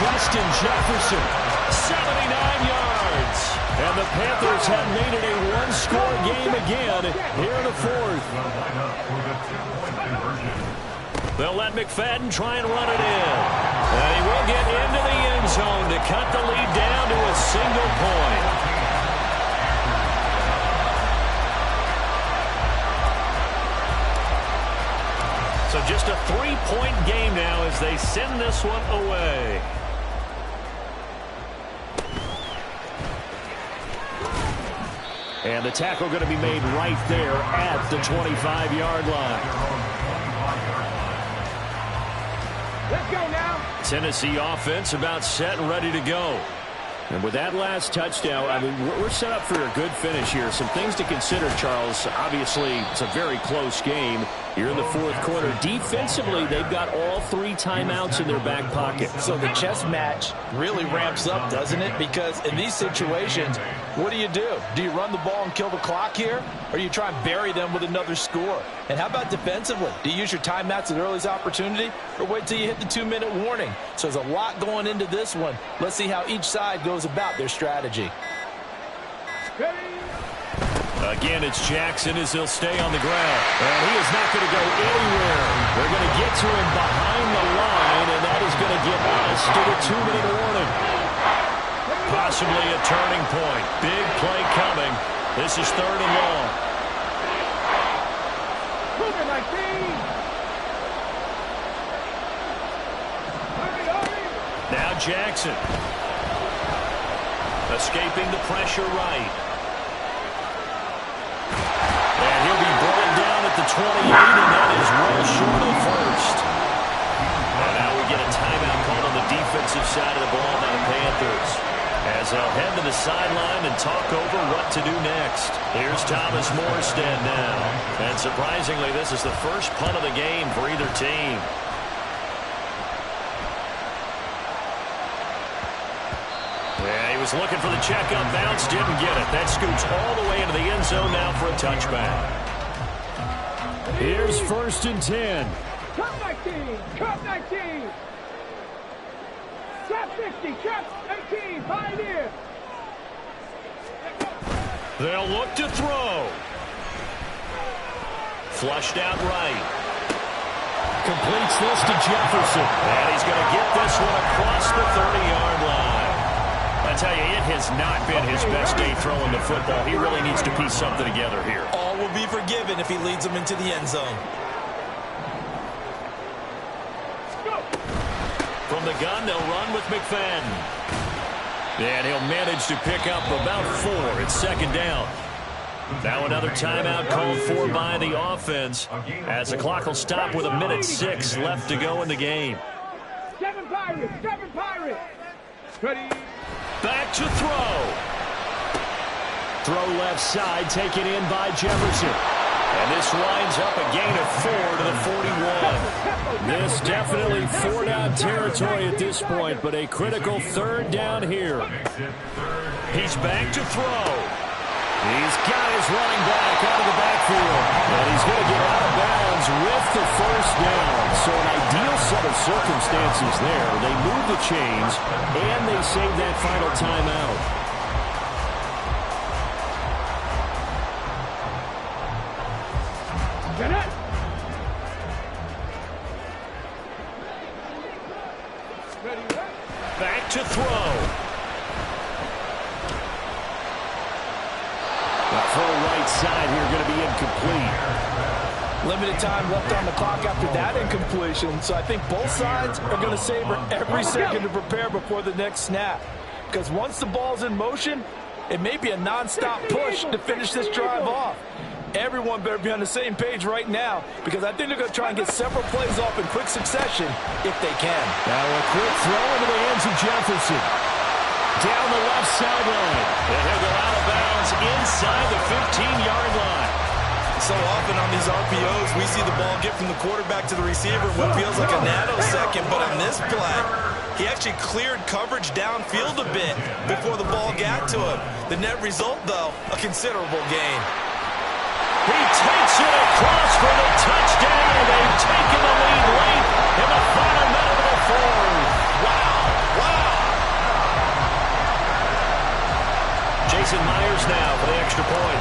Justin Jefferson. 79 yards. And the Panthers have made it a 1-score game again here in the 4th. They'll let McFadden try and run it in. And he will get into the end zone to cut the lead down to a single point. So just a 3-point game now as they send this one away. And the tackle going to be made right there at the 25-yard line. Let's go now. Tennessee offense about set and ready to go. And with that last touchdown, I mean, we're set up for a good finish here. Some things to consider, Charles. Obviously, it's a very close game. You're in the 4th quarter. Defensively, they've got all 3 timeouts in their back pocket. So the chess match really ramps up, doesn't it? Because in these situations, what do? Do you run the ball and kill the clock here? Or you try and bury them with another score? And how about defensively? Do you use your timeouts at earliest opportunity? Or wait till you hit the 2-minute warning? So there's a lot going into this one. Let's see how each side goes about their strategy. Again, it's Jackson as he'll stay on the ground. And he is not going to go anywhere. They're going to get to him behind the line, and that is going to get us to the 2-minute warning. Possibly a turning point. Big play coming. This is 3rd and long. Move it like these. Hurry. Now Jackson. Escaping the pressure right. And he'll be brought down at the 28, and that is well short of first. And now we get a timeout called on the defensive side of the ball by the Panthers, as they'll head to the sideline and talk over what to do next. Here's Thomas Morstead now. And surprisingly, this is the first punt of the game for either team. was looking for the checkup bounce, didn't get it. That scoots all the way into the end zone now for a touchback. Here's 1st and 10. Trap 19. Trap 19. Trap 50. Trap 18. Pioneer. They'll look to throw. Flushed out right. Completes this to Jefferson. And he's going to get this one across the 30-yard line. I tell you, it has not been his best day throwing the football. He really needs to piece something together here. All will be forgiven if he leads them into the end zone. From the gun, they'll run with McFadden. And he'll manage to pick up about 4. It's 2nd down. Now another timeout called for by the offense as the clock will stop with 1:06 left to go in the game. 7 Pirates. 7 Pirates. Ready. Back to throw. Throw left side, taken in by Jefferson. And this winds up a gain of 4 to the 41. This definitely 4-down territory at this point, but a critical 3rd down here. He's back to throw. He's got his running back out of the backfield. And he's going to get out of bounds with the 1st down. So an ideal set of circumstances there. They move the chains, and they save that final timeout. Back to throw. The throw right side here going to be incomplete. Limited time left on the clock after that incompletion, so I think both sides are going to savor every second to prepare before the next snap. Because once the ball's in motion, it may be a non-stop push to finish this drive off. Everyone better be on the same page right now, because I think they're going to try and get several plays off in quick succession if they can. Now a quick throw into the hands of Jefferson. Down the left sideline. And he'll go out of bounds inside the 15-yard line. So often on these RPOs, we see the ball get from the quarterback to the receiver in what feels like a nanosecond, but on this play, he actually cleared coverage downfield a bit before the ball got to him. The net result, though, a considerable gain. He takes it across for the touchdown, and they've taken the lead late in the final minute of the 4th. Wow. Jason Myers now for the extra point.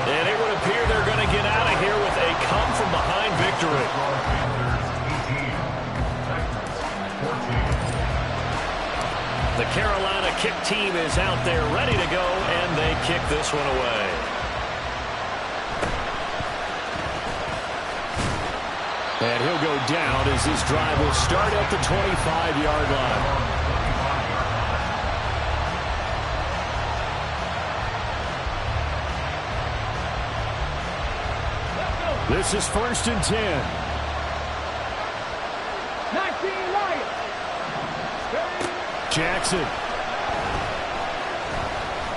And it would appear they're going to get out of here with a come-from-behind victory. The Carolina kick team is out there ready to go, and they kick this one away. And he'll go down as this drive will start at the 25-yard line. This is 1st and 10. 19 Lions. Jackson.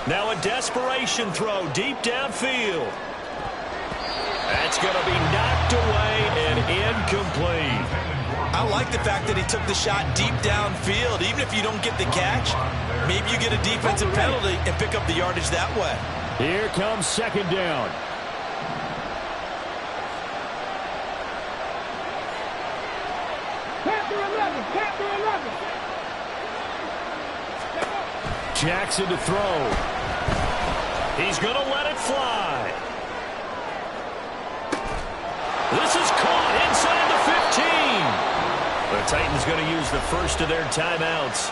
Now a desperation throw deep downfield. That's going to be knocked away and incomplete. I like the fact that he took the shot deep downfield. Even if you don't get the catch, maybe you get a defensive penalty and pick up the yardage that way. Here comes 2nd down. Panther 11. Panther 11. Jackson to throw. He's going to let it fly. This is caught inside the 15. The Titans going to use the first of their timeouts.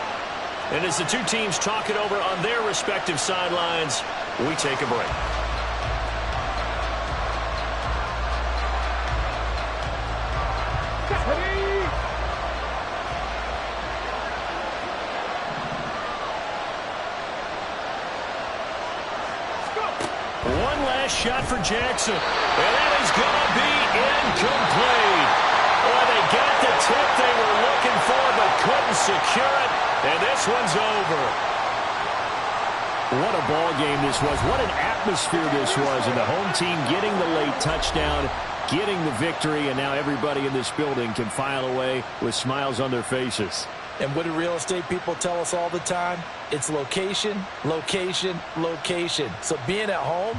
And as the two teams talk it over on their respective sidelines, we take a break. One last shot for Jackson. And that is going to be incomplete. Well, they got the tip they were looking for, but couldn't secure it. And this one's over. What a ball game this was. What an atmosphere this was. And the home team getting the late touchdown getting the victory, and now everybody in this building can file away with smiles on their faces. And what do real estate people tell us all the time? It's location, location, location. So being at home,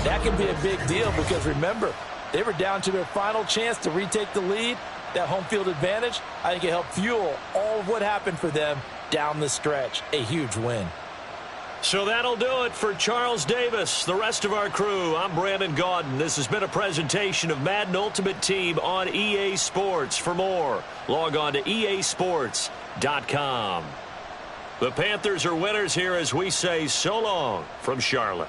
that can be a big deal because remember, they were down to their final chance to retake the lead. That home field advantage, I think it helped fuel all of what happened for them down the stretch. A huge win. So that'll do it for Charles Davis, the rest of our crew. I'm Brandon Gaudin. This has been a presentation of Madden Ultimate Team on EA Sports. For more, log on to easports.com. The Panthers are winners here as we say so long from Charlotte.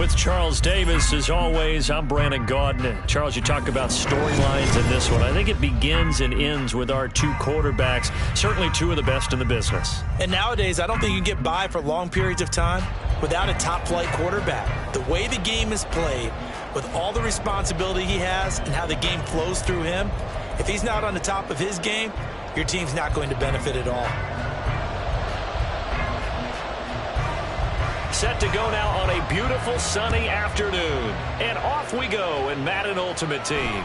With Charles Davis, as always, I'm Brandon Gaudin. Charles, you talk about storylines in this one. I think it begins and ends with our two quarterbacks, certainly two of the best in the business. And nowadays, I don't think you can get by for long periods of time without a top-flight quarterback. The way the game is played, with all the responsibility he has and how the game flows through him, if he's not on the top of his game, your team's not going to benefit at all. Set to go now on a beautiful sunny afternoon. And off we go in Madden Ultimate Team.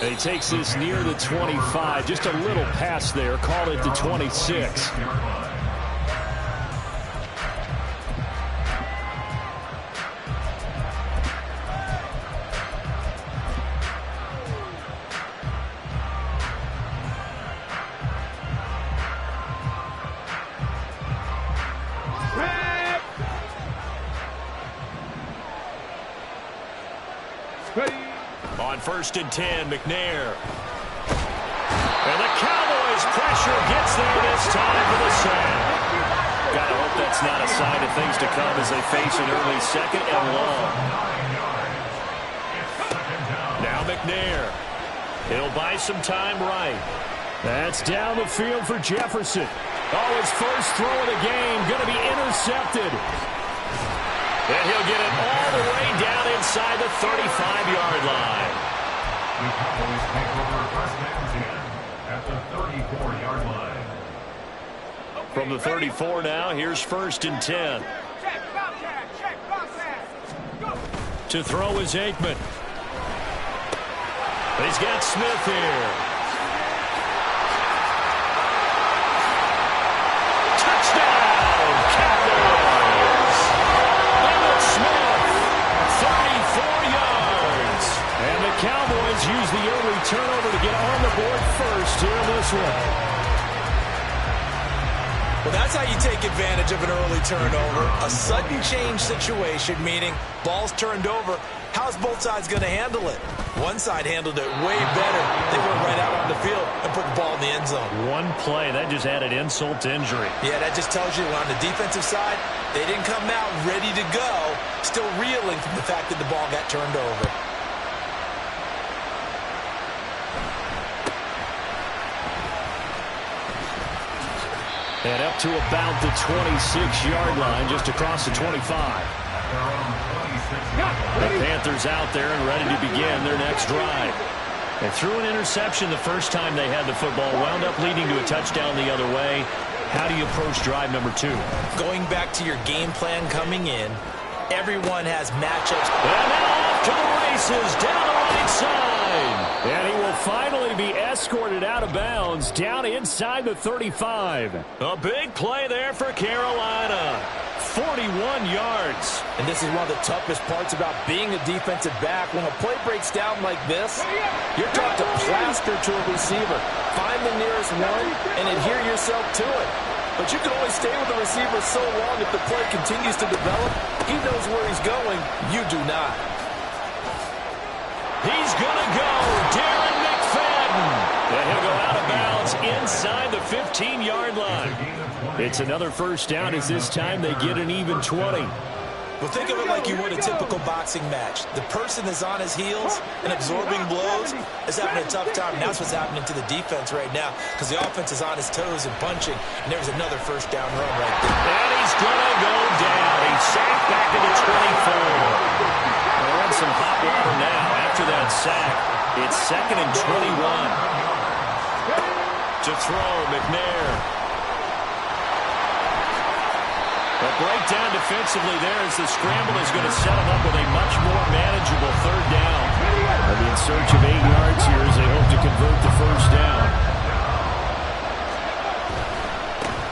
And he takes this near the 25. Just a little pass there. Call it the 26. On 1st and 10, McNair. And the Cowboys' pressure gets there this time for the sack. Gotta hope that's not a sign of things to come as they face an early 2nd and long. Now McNair. He'll buy some time right. That's down the field for Jefferson. Oh, his first throw of the game going to be intercepted. And he'll get it all the way down inside the 35-yard line. The Cowboys take over 1st and 10 at the 34-yard line. From the 34 now, here's 1st and 10. To throw is Aikman. He's got Smith here. Touchdown, Cowboys! Emmitt Smith, 34 yards. And the Cowboys use the early turnover to get on the board first here in this one. Well, that's how you take advantage of an early turnover. A sudden change situation, meaning ball's turned over. How's both sides going to handle it? One side handled it way better. They went right out on the field and put the ball in the end zone. One play, that just added insult to injury. Yeah, that just tells you on the defensive side, they didn't come out ready to go, still reeling from the fact that the ball got turned over. And up to about the 26-yard line, just across the 25. The Panthers out there and ready to begin their next drive. They threw an interception the first time they had the football, wound up leading to a touchdown the other way. How do you approach drive number 2? Going back to your game plan coming in, everyone has matchups. And now off to the races down the right side. And he will finally be escorted out of bounds down inside the 35. A big play there for Carolina. 41 yards. And this is one of the toughest parts about being a defensive back. When a play breaks down like this, you're taught to plaster to a receiver. Find the nearest one and adhere yourself to it. But you can only stay with the receiver so long if the play continues to develop. He knows where he's going. You do not. He's going to go. Darren McFadden. And he'll go out of bounds inside the 15-yard line. It's another first down as this time they get an even 20. Well, think of it like you would a typical boxing match. The person is on his heels and absorbing blows is having a tough time. And that's what's happening to the defense right now because the offense is on his toes and punching. And there's another first down run right there. And he's going to go down. He's sacked back at the 24. They're in some hot water now after that sack. It's 2nd and 21. To throw, McNair. A breakdown defensively there as the scramble is going to set them up with a much more manageable 3rd down. They'll be in search of 8 yards here as they hope to convert the first down.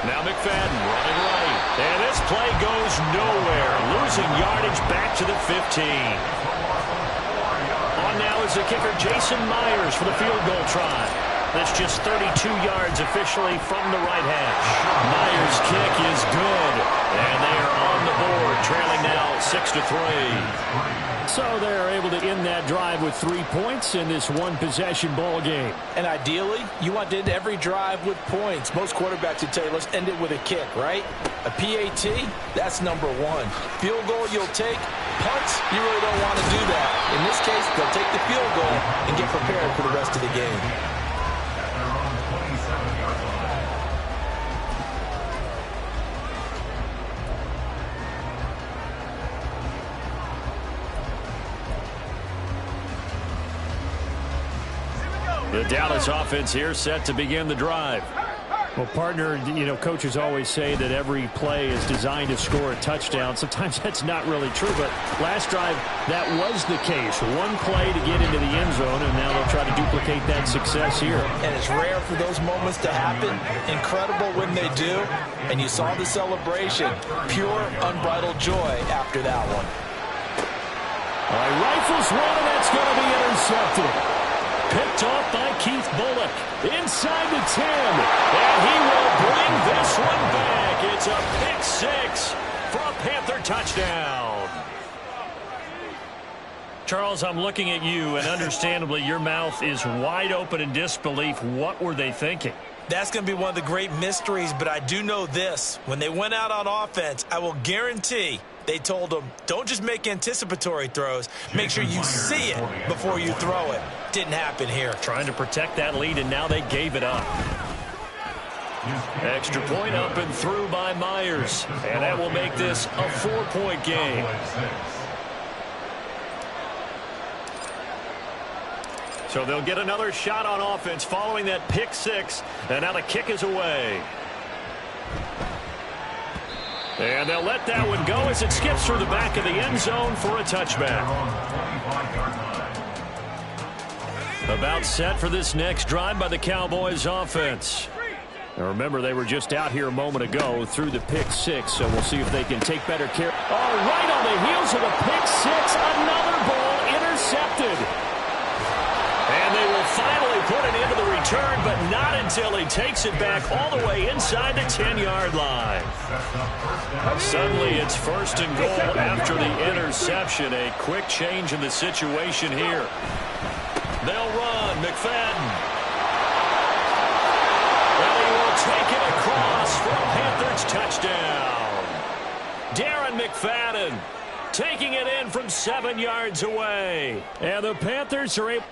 Now McFadden running right. And this play goes nowhere. Losing yardage back to the 15. On now is the kicker Jason Myers for the field goal try. That's just 32 yards officially from the right hash. Myers' kick is good. And they are on the board, trailing now 6-3. So they're able to end that drive with 3 points in this one-possession ball game. And ideally, you want to end every drive with points. Most quarterbacks would tell you, let's end it with a kick, right? A PAT, that's number one. Field goal you'll take. Punts, you really don't want to do that. In this case, they'll take the field goal and get prepared for the rest of the game. At their own 27-yard line. The Dallas offense here set to begin the drive. Well, partner, coaches always say that every play is designed to score a touchdown. Sometimes that's not really true, but last drive, that was the case. One play to get into the end zone, and now they'll try to duplicate that success here. And it's rare for those moments to happen. Incredible when they do. And you saw the celebration. Pure, unbridled joy after that one. All right, rifles one, and that's going to be intercepted. Picked off by Keith Bullock. Inside the 10. And he will bring this one back. It's a pick six for a Panther touchdown. Charles, I'm looking at you, and understandably, your mouth is wide open in disbelief. What were they thinking? That's going to be one of the great mysteries, but I do know this. When they went out on offense, I will guarantee they told them, don't just make anticipatory throws. Make sure you see it before you throw it. Didn't happen here. Trying to protect that lead, and now they gave it up. Extra point up and through by Myers. And that will make this a 4-point game. So they'll get another shot on offense following that pick six. And now the kick is away. And they'll let that one go as it skips through the back of the end zone for a touchback. About set for this next drive by the Cowboys offense. Now remember, they were just out here a moment ago through the pick six, so we'll see if they can take better care. Oh, right on the heels of the pick six, another ball intercepted. And they will finally put it into the return, but not until he takes it back all the way inside the 10-yard line. Suddenly it's first and goal after the interception. A quick change in the situation here. They'll run. McFadden. And he will take it across for a Panthers touchdown. Darren McFadden taking it in from 7 yards away. And the Panthers are able...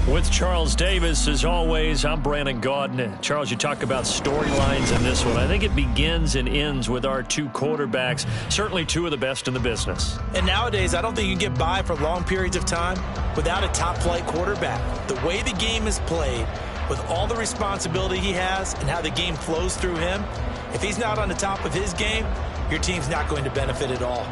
With Charles Davis, as always, I'm Brandon Gaudin. Charles, you talk about storylines in this one. I think it begins and ends with our two quarterbacks, certainly two of the best in the business. And nowadays, I don't think you can get by for long periods of time without a top-flight quarterback. The way the game is played, with all the responsibility he has and how the game flows through him, if he's not on the top of his game, your team's not going to benefit at all.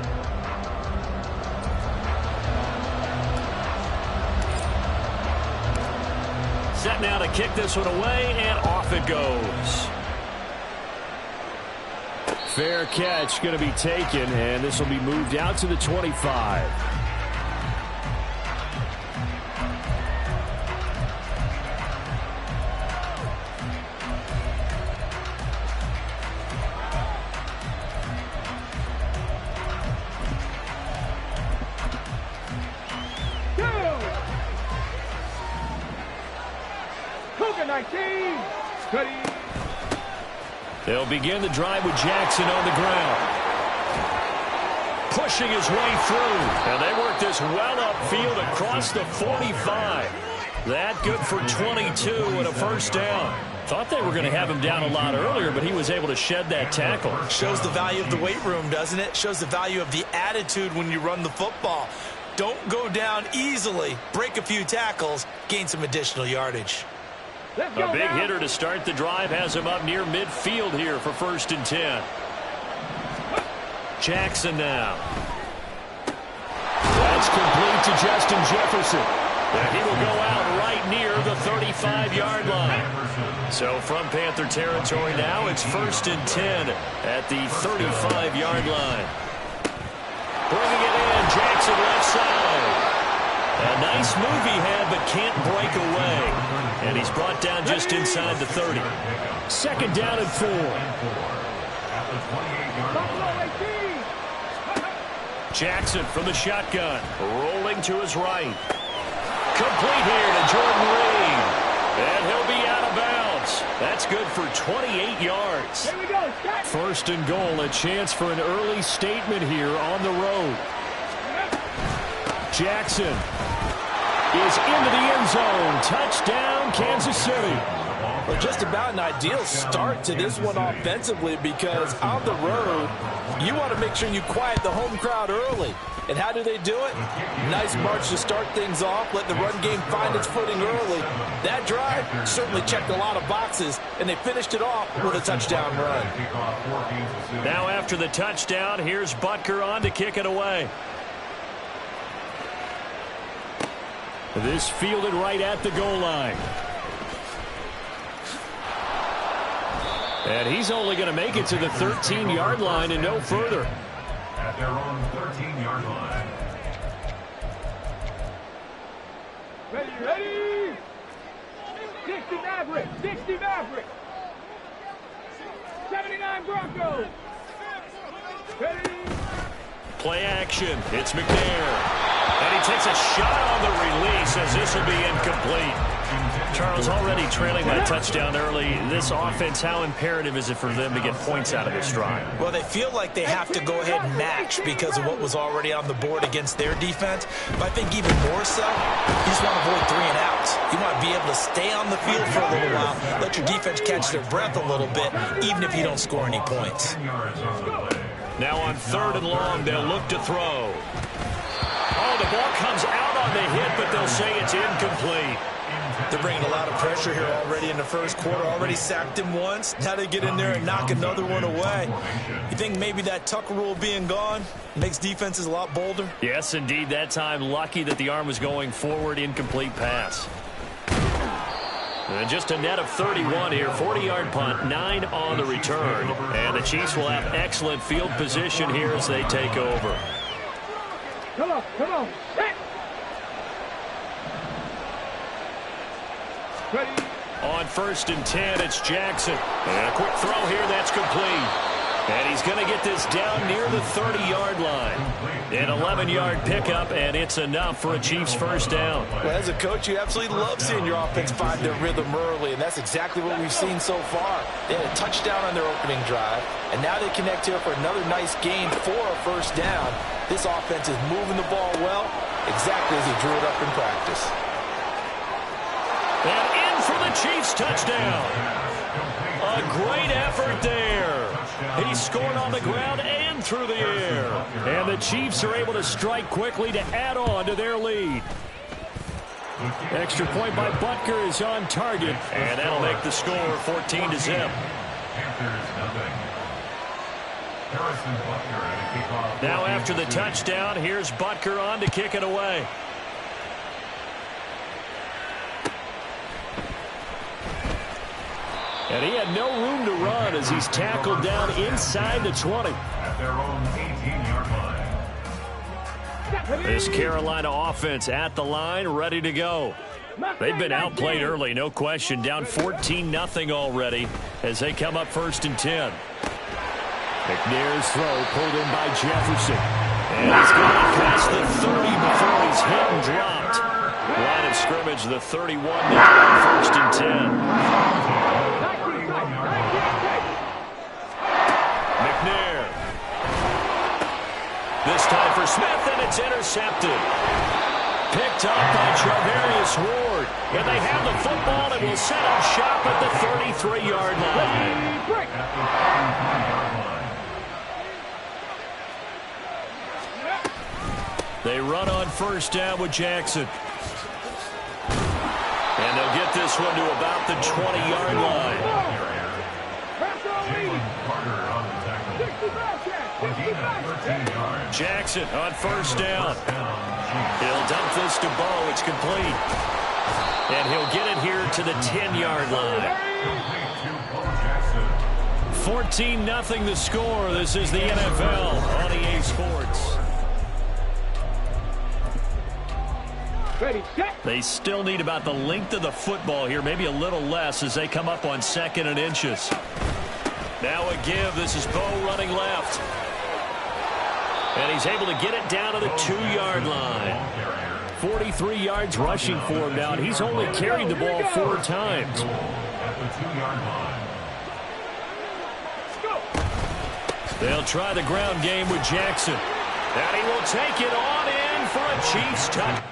Set now to kick this one away, and off it goes. Fair catch going to be taken, and this will be moved out to the 25. They'll begin the drive with Jackson on the ground. Pushing his way through. And they work this well upfield across the 45. That good for 22 and a first down. Thought they were going to have him down a lot earlier, but he was able to shed that tackle. Shows the value of the weight room, doesn't it? Shows the value of the attitude when you run the football. Don't go down easily. Break a few tackles. Gain some additional yardage. A big hitter to start the drive has him up near midfield here for 1st and 10. Jackson now. That's complete to Justin Jefferson. And he will go out right near the 35-yard line. So from Panther territory now, it's 1st and 10 at the 35-yard line. Bringing it in, Jackson left side. A nice move he had, but can't break away. And he's brought down just inside the 30. 2nd down and 4. Jackson from the shotgun, rolling to his right. Complete here to Jordan Reed. And he'll be out of bounds. That's good for 28 yards. 1st and goal, a chance for an early statement here on the road. Jackson is into the end zone. Touchdown, Kansas City. Well, just about an ideal start to this one offensively, because on the road, you want to make sure you quiet the home crowd early. And how do they do it? Nice march to start things off. Let the run game find its footing early. That drive certainly checked a lot of boxes, and they finished it off with a touchdown run. Now after the touchdown, here's Butker on to kick it away. This fielded right at the goal line. And he's only going to make it to the 13-yard line and no further. At their own 13-yard line. Ready? 60 Maverick, 60 Maverick. 79 Broncos. Ready? Play action. It's McNair. And he takes a shot on the release as this will be incomplete. Charles, already trailing by a touchdown early. This offense, how imperative is it for them to get points out of this drive? Well, they feel like they have to go ahead and match because of what was already on the board against their defense. But I think even more so, you just want to avoid 3 and outs. You want to be able to stay on the field for a little while, let your defense catch their breath a little bit, even if you don't score any points. Now on 3rd and long, they'll look to throw. Oh, the ball comes out on the hit, but they'll say it's incomplete. They're bringing a lot of pressure here already in the first quarter. Already sacked him once. Now they get in there and knock another one away. You think maybe that Tucker rule being gone makes defenses a lot bolder? Yes, indeed. That time, lucky that the arm was going forward. Incomplete pass. And just a net of 31 here. 40-yard punt, 9 on the return. And the Chiefs will have excellent field position here as they take over. Come on. Set. Ready? On 1st and 10, it's Jackson. And a quick throw here, that's complete. And he's going to get this down near the 30-yard line. An 11-yard pickup, and it's enough for a Chiefs first down. Well, as a coach, you absolutely love seeing your offense find their rhythm early, and that's exactly what we've seen so far. They had a touchdown on their opening drive, and now they connect here for another nice gain for a first down. This offense is moving the ball well, exactly as he drew it up in practice. Chiefs touchdown. A great effort there. He scored on the ground and through the air. And the Chiefs are able to strike quickly to add on to their lead. Extra point by Butker is on target. And that'll make the score 14-0. Now after the touchdown, here's Butker on to kick it away. And he had no room to run as he's tackled down inside the 20. At their own 18-yard line. This Carolina offense at the line, ready to go. They've been outplayed early, no question. Down 14-0 already as they come up 1st and 10. McNair's throw pulled in by Jefferson. And he's got past the 30 before he's hit and dropped. Line of scrimmage, the 31 now, 1st and 10. McNair. This time for Smith, and it's intercepted. Picked up by Charvarius Ward. And they have the football and will set up shop at the 33-yard line. They run on 1st down with Jackson. And they'll get this one to about the 20-yard line. Jackson on 1st down. He'll dump this to Bo. It's complete. And he'll get it here to the 10-yard line. 14-0 the score. This is the NFL on EA Sports. They still need about the length of the football here, maybe a little less as they come up on 2nd and inches. Now a give. This is Bo running left. And he's able to get it down to the 2-yard line. 43 yards rushing for him now. He's only carried the ball 4 times. They'll try the ground game with Jackson. And he will take it on in for a Chiefs touchdown.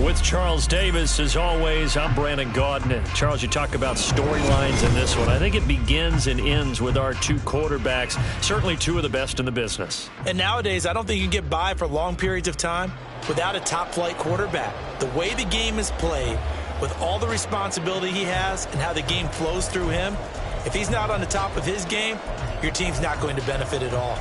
With Charles Davis, as always, I'm Brandon Gaudin. And Charles, you talk about storylines in this one. I think it begins and ends with our two quarterbacks, certainly two of the best in the business. And nowadays, I don't think you can get by for long periods of time without a top-flight quarterback. The way the game is played, with all the responsibility he has and how the game flows through him, if he's not on the top of his game, your team's not going to benefit at all.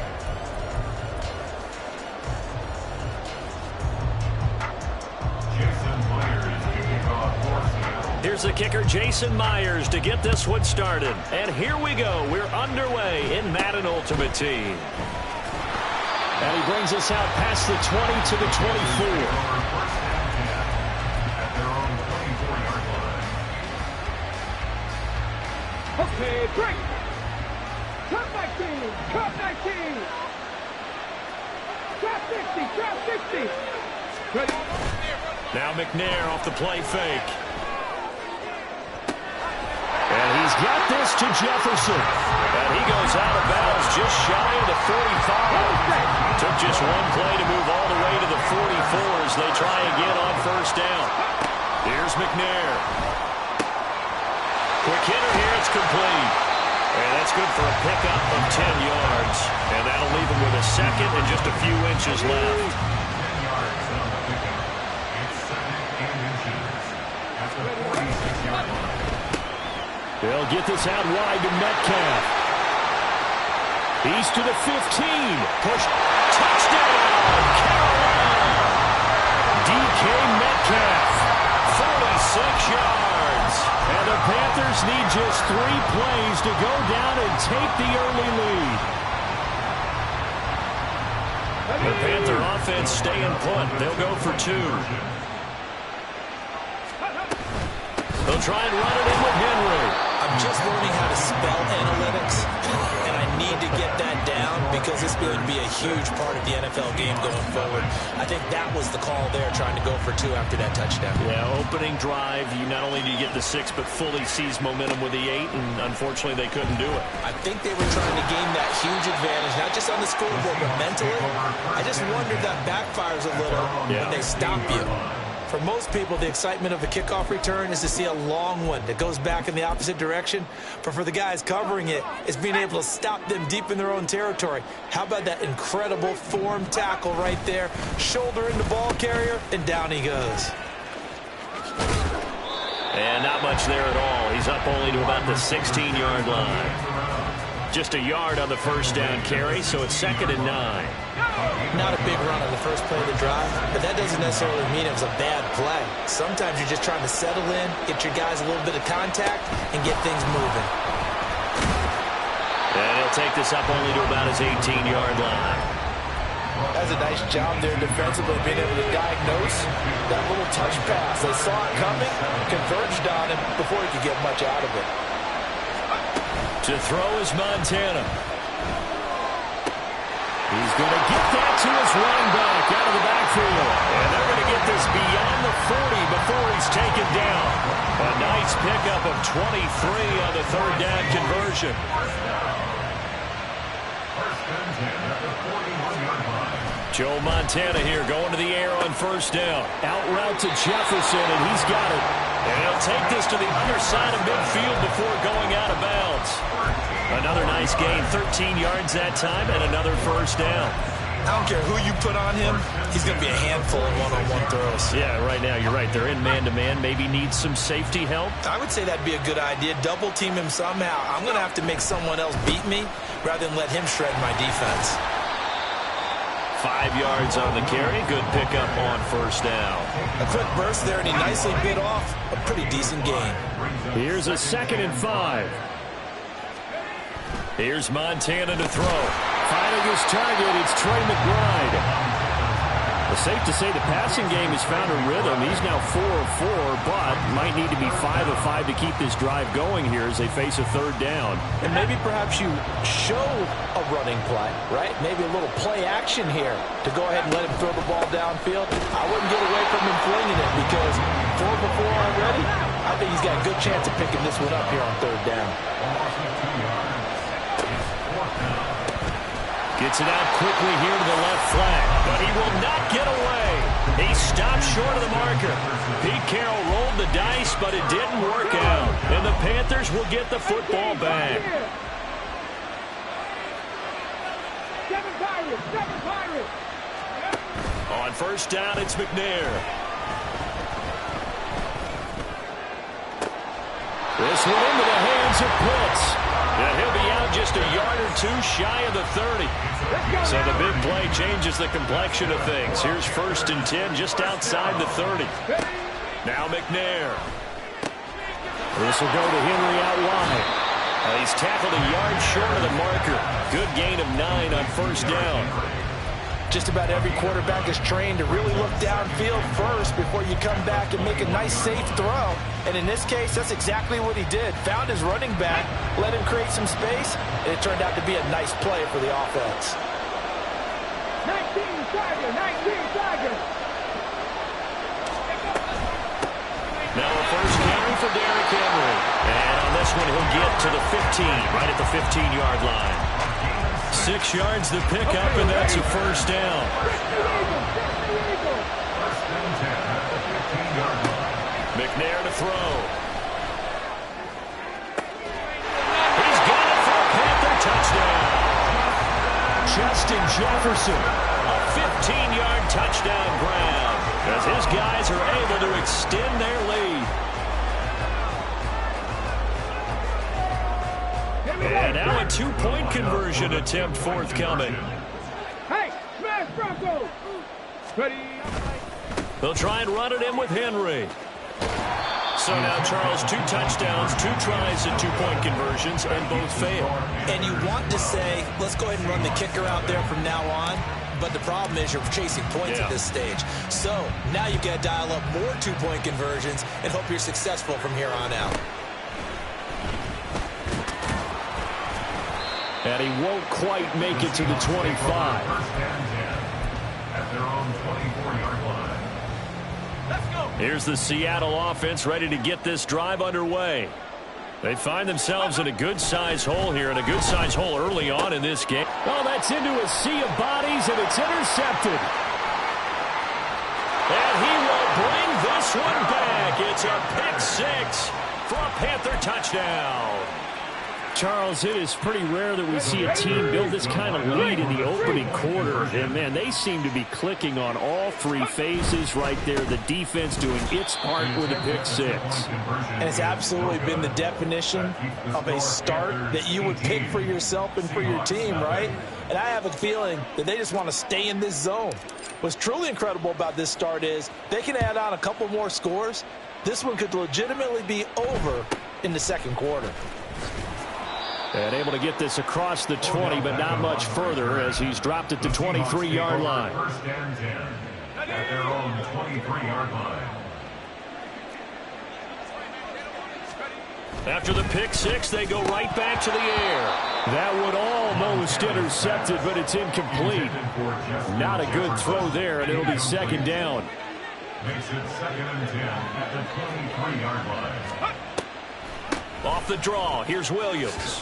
Here's the kicker, Jason Myers, to get this one started. And here we go. We're underway in Madden Ultimate Team. And he brings us out past the 20 to the 24. Okay, break. Cut 19. Cut 19. Trap 50. Trap 50. Ready. Now McNair off the play fake. And he's got this to Jefferson. And he goes out of bounds just shy of the 45. Took just one play to move all the way to the 44 as they try again on first down. Here's McNair. Quick hitter here, it's complete. And that's good for a pickup of 10 yards. And that'll leave him with a second and just a few inches left. 10 yards on the pickup. It's 2nd and inches at the 46-yard line. They'll get this out wide to Metcalf. He's to the 15. Push. Touchdown, Carolina. DK Metcalf, 46 yards. And the Panthers need just 3 plays to go down and take the early lead. The Panther offense staying put. They'll go for 2. They'll try and run it in with Henry. I'm just learning how to spell analytics, and I need to get that down because it's going to be a huge part of the NFL game going forward. I think that was the call there, trying to go for 2 after that touchdown. Yeah, opening drive, you not only do you get the 6, but fully seize momentum with the 8, and unfortunately they couldn't do it. I think they were trying to gain that huge advantage, not just on the scoreboard, but mentally. I just wonder if that backfires a little when they stop you. For most people, the excitement of a kickoff return is to see a long one that goes back in the opposite direction. But for the guys covering it, it's being able to stop them deep in their own territory. How about that incredible form tackle right there? Shoulder in the ball carrier, and down he goes. And not much there at all. He's up only to about the 16-yard line. Just a yard on the first down carry, so it's 2nd and 9. Not a big run on the first play of the drive, but that doesn't necessarily mean it was a bad play. Sometimes you're just trying to settle in, get your guys a little bit of contact, and get things moving. And he'll take this up only to about his 18-yard line. That's a nice job there defensively, being able to diagnose that little touch pass. They saw it coming, converged on him before he could get much out of it. To throw is Montana. He's going to get that to his running back out of the backfield. And they're going to get this beyond the 40 before he's taken down. A nice pickup of 23 on the 3rd down conversion. Joe Montana here going to the air on first down. Out route to Jefferson, and he's got it. And he'll take this to the underside of midfield before going out of bounds. Another nice gain, 13 yards that time, and another first down. I don't care who you put on him, he's going to be a handful of one-on-one throws. Yeah, right now, you're right. They're in man-to-man. Maybe needs some safety help. I would say that'd be a good idea. Double team him somehow. I'm going to have to make someone else beat me rather than let him shred my defense. 5 yards on the carry. Good pickup on first down. A quick burst there, and he nicely bit off a pretty decent gain. Here's a 2nd and 5. Here's Montana to throw. Finding his target, it's Trey McBride. It's safe to say the passing game has found a rhythm. He's now 4 of 4, but might need to be 5 of 5 to keep this drive going here as they face a 3rd down. And maybe perhaps you show a running play, right? Maybe a little play action here to go ahead and let him throw the ball downfield. I wouldn't get away from him flinging it because 4 before already, I think he's got a good chance of picking this one up here on 3rd down. Gets it out quickly here to the left flank, but he will not get away. He stopped short of the marker. Pete Carroll rolled the dice, but it didn't work out. And the Panthers will get the football back. 7 Pirates, 7 Pirates. On first down, it's McNair. This one into the hands of Pitts. And he'll be out just a yard or two shy of the 30. So the big play changes the complexion of things. Here's first and 10 just outside the 30. Now McNair. This will go to Henry out wide. He's tackled a yard short of the marker. Good gain of 9 on first down. Just about every quarterback is trained to really look downfield first before you come back and make a nice, safe throw. And in this case, that's exactly what he did. Found his running back, let him create some space, and it turned out to be a nice play for the offense. 19 Tiger, 19 Tiger. Now a first carry for Derrick Henry. And on this one, he'll get to the 15, right at the 15-yard line. 6 yards the pickup, and that's a first down. McNair to throw. He's got it for a Panther touchdown. Justin Jefferson, a 15-yard touchdown grab, as his guys are able to extend their lead. And now a 2-point conversion attempt forthcoming. Hey, smash Bronco. Ready. They'll try and run it in with Henry. So now, Charles, 2 touchdowns, 2 tries at 2-point conversions, and both fail. And you want to say, let's go ahead and run the kicker out there from now on. But the problem is you're chasing points at this stage. So now you've got to dial up more 2-point conversions and hope you're successful from here on out. And he won't quite make it to the 25. At their own 24-yard line. Let's go. Here's the Seattle offense ready to get this drive underway. They find themselves in a good-sized hole here, and a good-sized hole early on in this game. Oh, that's into a sea of bodies, and it's intercepted. And he will bring this one back. It's a pick 6 for a Panther touchdown. Charles, it is pretty rare that we see a team build this kind of lead in the opening quarter. And, man, they seem to be clicking on all 3 phases right there. The defense doing its part with a pick 6. And it's absolutely been the definition of a start that you would pick for yourself and for your team, right? And I have a feeling that they just want to stay in this zone. What's truly incredible about this start is they can add on a couple more scores. This one could legitimately be over in the second quarter. And able to get this across the 20, but not much further as he's dropped it to 23-yard line. First and 10 at their own 23-yard line. After the pick 6, they go right back to the air. That would almost intercepted, but it's incomplete. Not a good throw there, and it'll be second down. Makes it 2nd and 10 at the 23-yard line. Off the draw, here's Williams.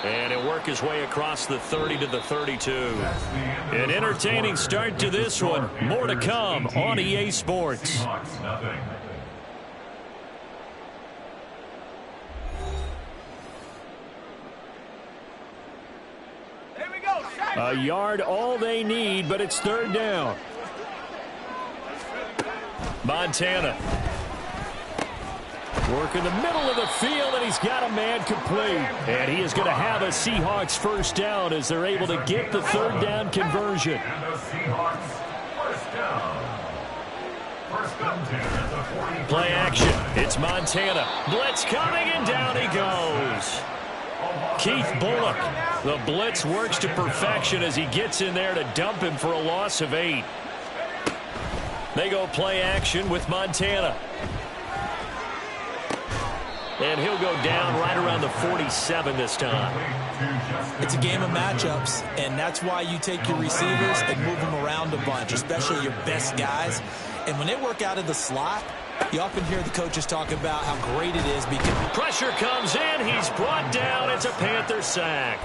And he'll work his way across the 30 to the 32. An entertaining start to this one. More to come on EA Sports. Seahawks, nothing. Here we go. A yard all they need, but it's third down. Montana. Work in the middle of the field, and he's got a man complete. And he is going to have a Seahawks first down as they're able to get the third down conversion. And the Seahawks first down. First and 10 at the 40. Play action. It's Montana. Blitz coming, and down he goes. Keith Bullock. The blitz works to perfection as he gets in there to dump him for a loss of 8. They go play action with Montana. And he'll go down right around the 47 this time. It's a game of matchups, and that's why you take your receivers and move them around a bunch, especially your best guys. And when they work out of the slot, you often hear the coaches talk about how great it is because Pressure comes in. He's brought down. It's a Panther sack.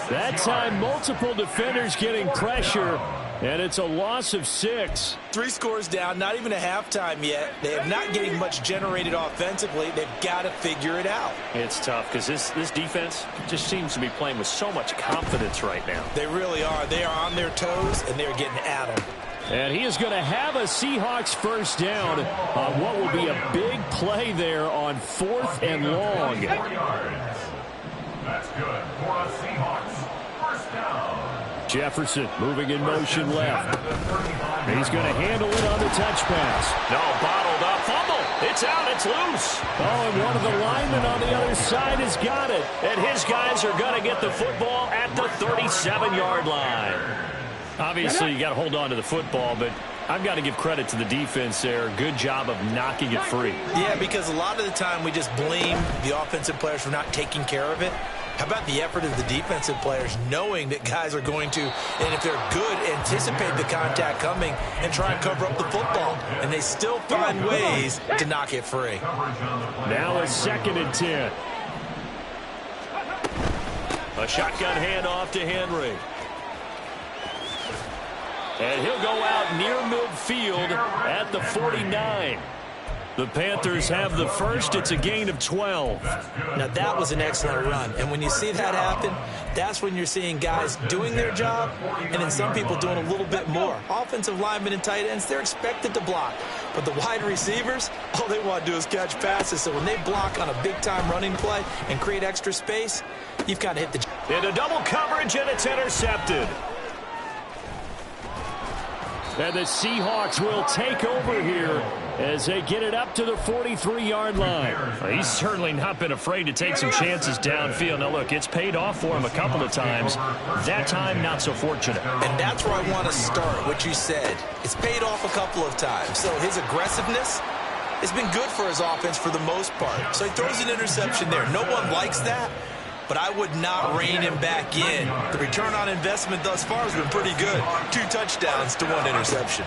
That time, multiple defenders getting pressure. And it's a loss of 6. 3 scores down, not even a halftime yet. They are not getting much generated offensively. They've got to figure it out. It's tough because this defense just seems to be playing with so much confidence right now. They really are. They are on their toes, and they're getting at them. And he is going to have a Seahawks first down on what will be a big play there on 4th and long. 4 yards. That's good for a Seahawks first down. Jefferson moving in motion left. He's going to handle it on the touch pass. No, bottled up. Fumble. It's out. It's loose. Oh, and one of the linemen on the other side has got it. And his guys are going to get the football at the 37-yard line. Obviously, you got to hold on to the football, but I've got to give credit to the defense there. Good job of knocking it free. Yeah, because a lot of the time we just blame the offensive players for not taking care of it. How about the effort of the defensive players knowing that guys are going to, and if they're good, anticipate the contact coming and try and cover up the football. And they still find ways to knock it free. Now a 2nd and 10. A shotgun handoff to Henry. And he'll go out near midfield at the 49. The Panthers have the first. It's a gain of 12. Now, that was an excellent run. And when you see that happen, that's when you're seeing guys doing their job and then some people doing a little bit more. Offensive linemen and tight ends, they're expected to block. But the wide receivers, all they want to do is catch passes. So when they block on a big-time running play and create extra space, you've got to hit the... Into double coverage, and it's intercepted. And the Seahawks will take over here as they get it up to the 43-yard line. Well, he's certainly not been afraid to take some chances downfield. Now, look, it's paid off for him a couple of times. That time, not so fortunate. And that's where I want to start, what you said. It's paid off a couple of times. So his aggressiveness has been good for his offense for the most part. So he throws an interception there. No one likes that. But I would not rein him back in. The return on investment thus far has been pretty good. 2 touchdowns to 1 interception.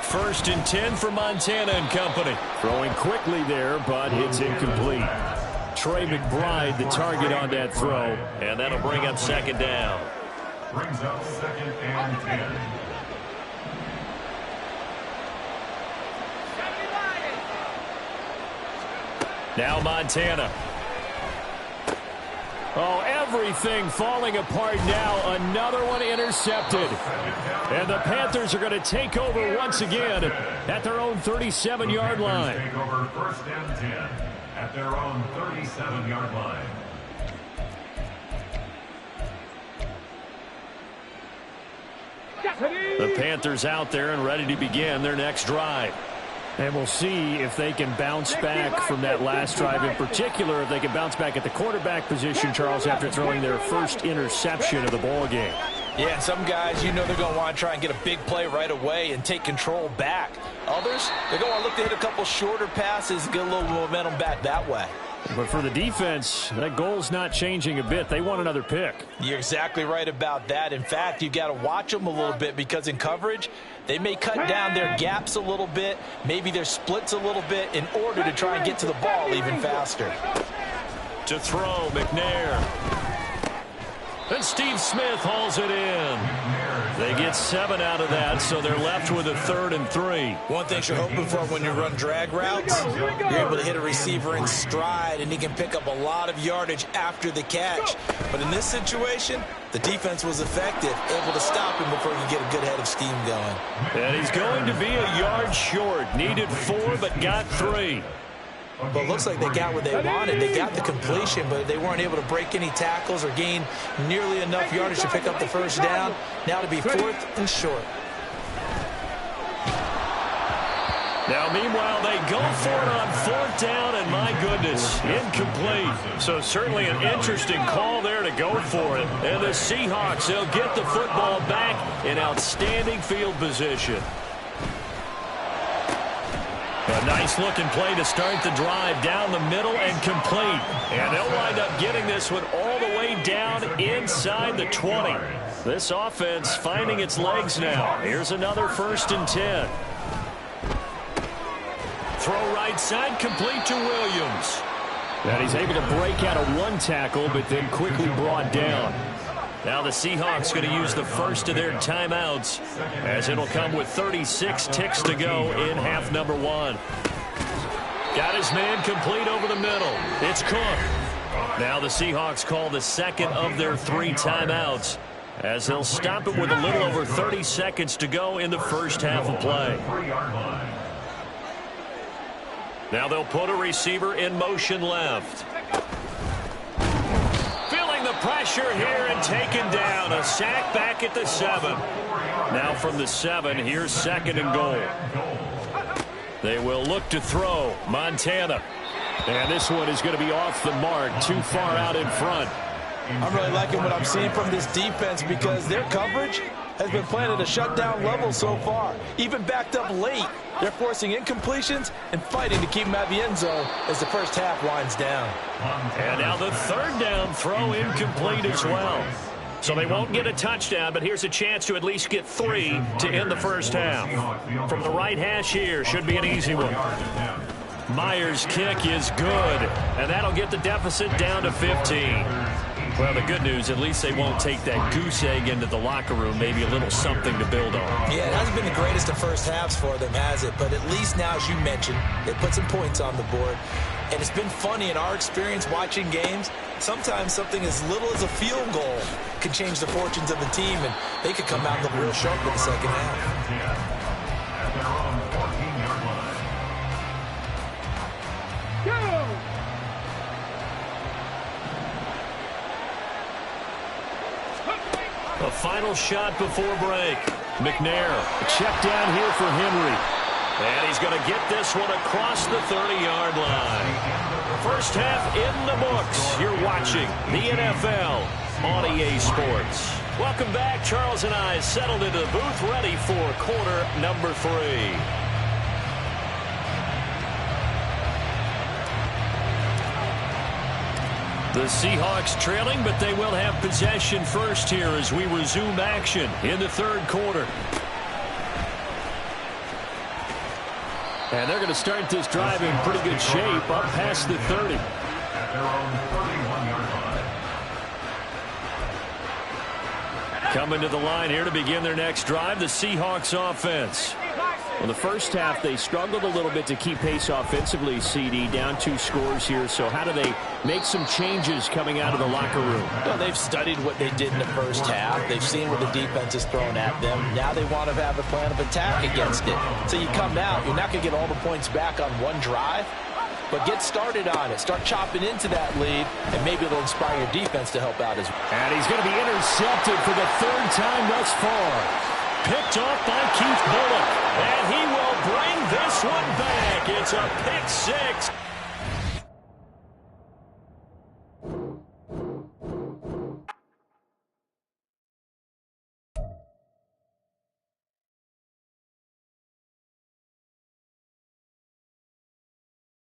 1st and 10 for Montana and company. Throwing quickly there, but it's incomplete. Trey McBride, the target on that throw. And that'll bring up 2nd down. Brings up 2nd and 10. Now Montana. Oh, everything falling apart now. Another one intercepted. And the Panthers are going to take over once again at their own 37-yard line. Take over 1st and 10 at their own 37-yard line. The Panthers out there and ready to begin their next drive. And we'll see if they can bounce back from that last drive, in particular, if they can bounce back at the quarterback position, Charles, after throwing their first interception of the ball game. Yeah, and some guys, you know they're going to want to try and get a big play right away and take control back. Others, they're going to look to hit a couple shorter passes and get a little momentum back that way. But for the defense, that goal's not changing a bit. They want another pick. You're exactly right about that. In fact, you've got to watch them a little bit because in coverage, they may cut down their gaps a little bit, maybe their splits a little bit in order to try and get to the ball even faster. To throw, McNair. And Steve Smith hauls it in. They get 7 out of that, so they're left with a 3rd and 3. One thing you're hoping for when you run drag routes, you're able to hit a receiver in stride, and he can pick up a lot of yardage after the catch. But in this situation, the defense was effective, able to stop him before you get a good head of steam going. And he's going to be a yard short. Needed 4, but got 3. But it looks like they got what they wanted. They got the completion, but they weren't able to break any tackles or gain nearly enough yardage to pick up the first down. Now to be 4th and short. Now, meanwhile, they go for it on 4th down, and my goodness, incomplete. So certainly an interesting call there to go for it. And the Seahawks, they'll get the football back in outstanding field position. A nice-looking play to start the drive down the middle and complete. And they'll wind up getting this one all the way down inside the 20. This offense finding its legs now. Here's another 1st and 10. Throw right side, complete to Williams. And he's able to break out of 1 tackle, but then quickly brought down. Now the Seahawks going to use the first of their timeouts, as it'll come with 36 ticks to go in half number 1. Got his man complete over the middle. It's Cook. Now the Seahawks call the second of their 3 timeouts, as they'll stop it with a little over 30 seconds to go in the first half of play. Now they'll put a receiver in motion left. Feeling the pressure here and taken down. A sack back at the 7. Now from the 7, here's second and goal. They will look to throw. Montana. And this one is going to be off the mark, too far out in front. I'm really liking what I'm seeing from this defense because their coverage has been playing at a shutdown level so far. Even backed up late, they're forcing incompletions and fighting to keep them at the end zone as the first half winds down. And now the third down throw incomplete as well. So they won't get a touchdown, but here's a chance to at least get 3 to end the first half. From the right hash here, should be an easy one. Myers' kick is good, and that'll get the deficit down to 15. Well, the good news, at least they won't take that goose egg into the locker room, maybe a little something to build on. Yeah, it hasn't been the greatest of first halves for them, has it? But at least now, as you mentioned, they put some points on the board. And it's been funny in our experience watching games. Sometimes something as little as a field goal can change the fortunes of the team, and they could come out real sharp in the second half. At their own 14-yard line. A final shot before break. McNair, a check down here for Henry. And he's going to get this one across the 30-yard line. First half in the books. You're watching the NFL on EA Sports. Welcome back. Charles and I settled into the booth, ready for quarter number 3. The Seahawks trailing, but they will have possession first here as we resume action in the third quarter. And they're going to start this drive in pretty good shape, up past the 30. At their own 31-yard line. Coming to the line here to begin their next drive, the Seahawks offense. Well, the first half, they struggled a little bit to keep pace offensively, CD, down 2 scores here. So how do they make some changes coming out of the locker room? Well, they've studied what they did in the first half. They've seen what the defense is throwing at them. Now they want to have a plan of attack against it. So you come out, you're not going to get all the points back on one drive, but get started on it. Start chopping into that lead, and maybe it'll inspire your defense to help out as well. And he's going to be intercepted for the 3rd time thus far. Picked off by Keith Bulluck, and he will bring this one back. It's a pick 6.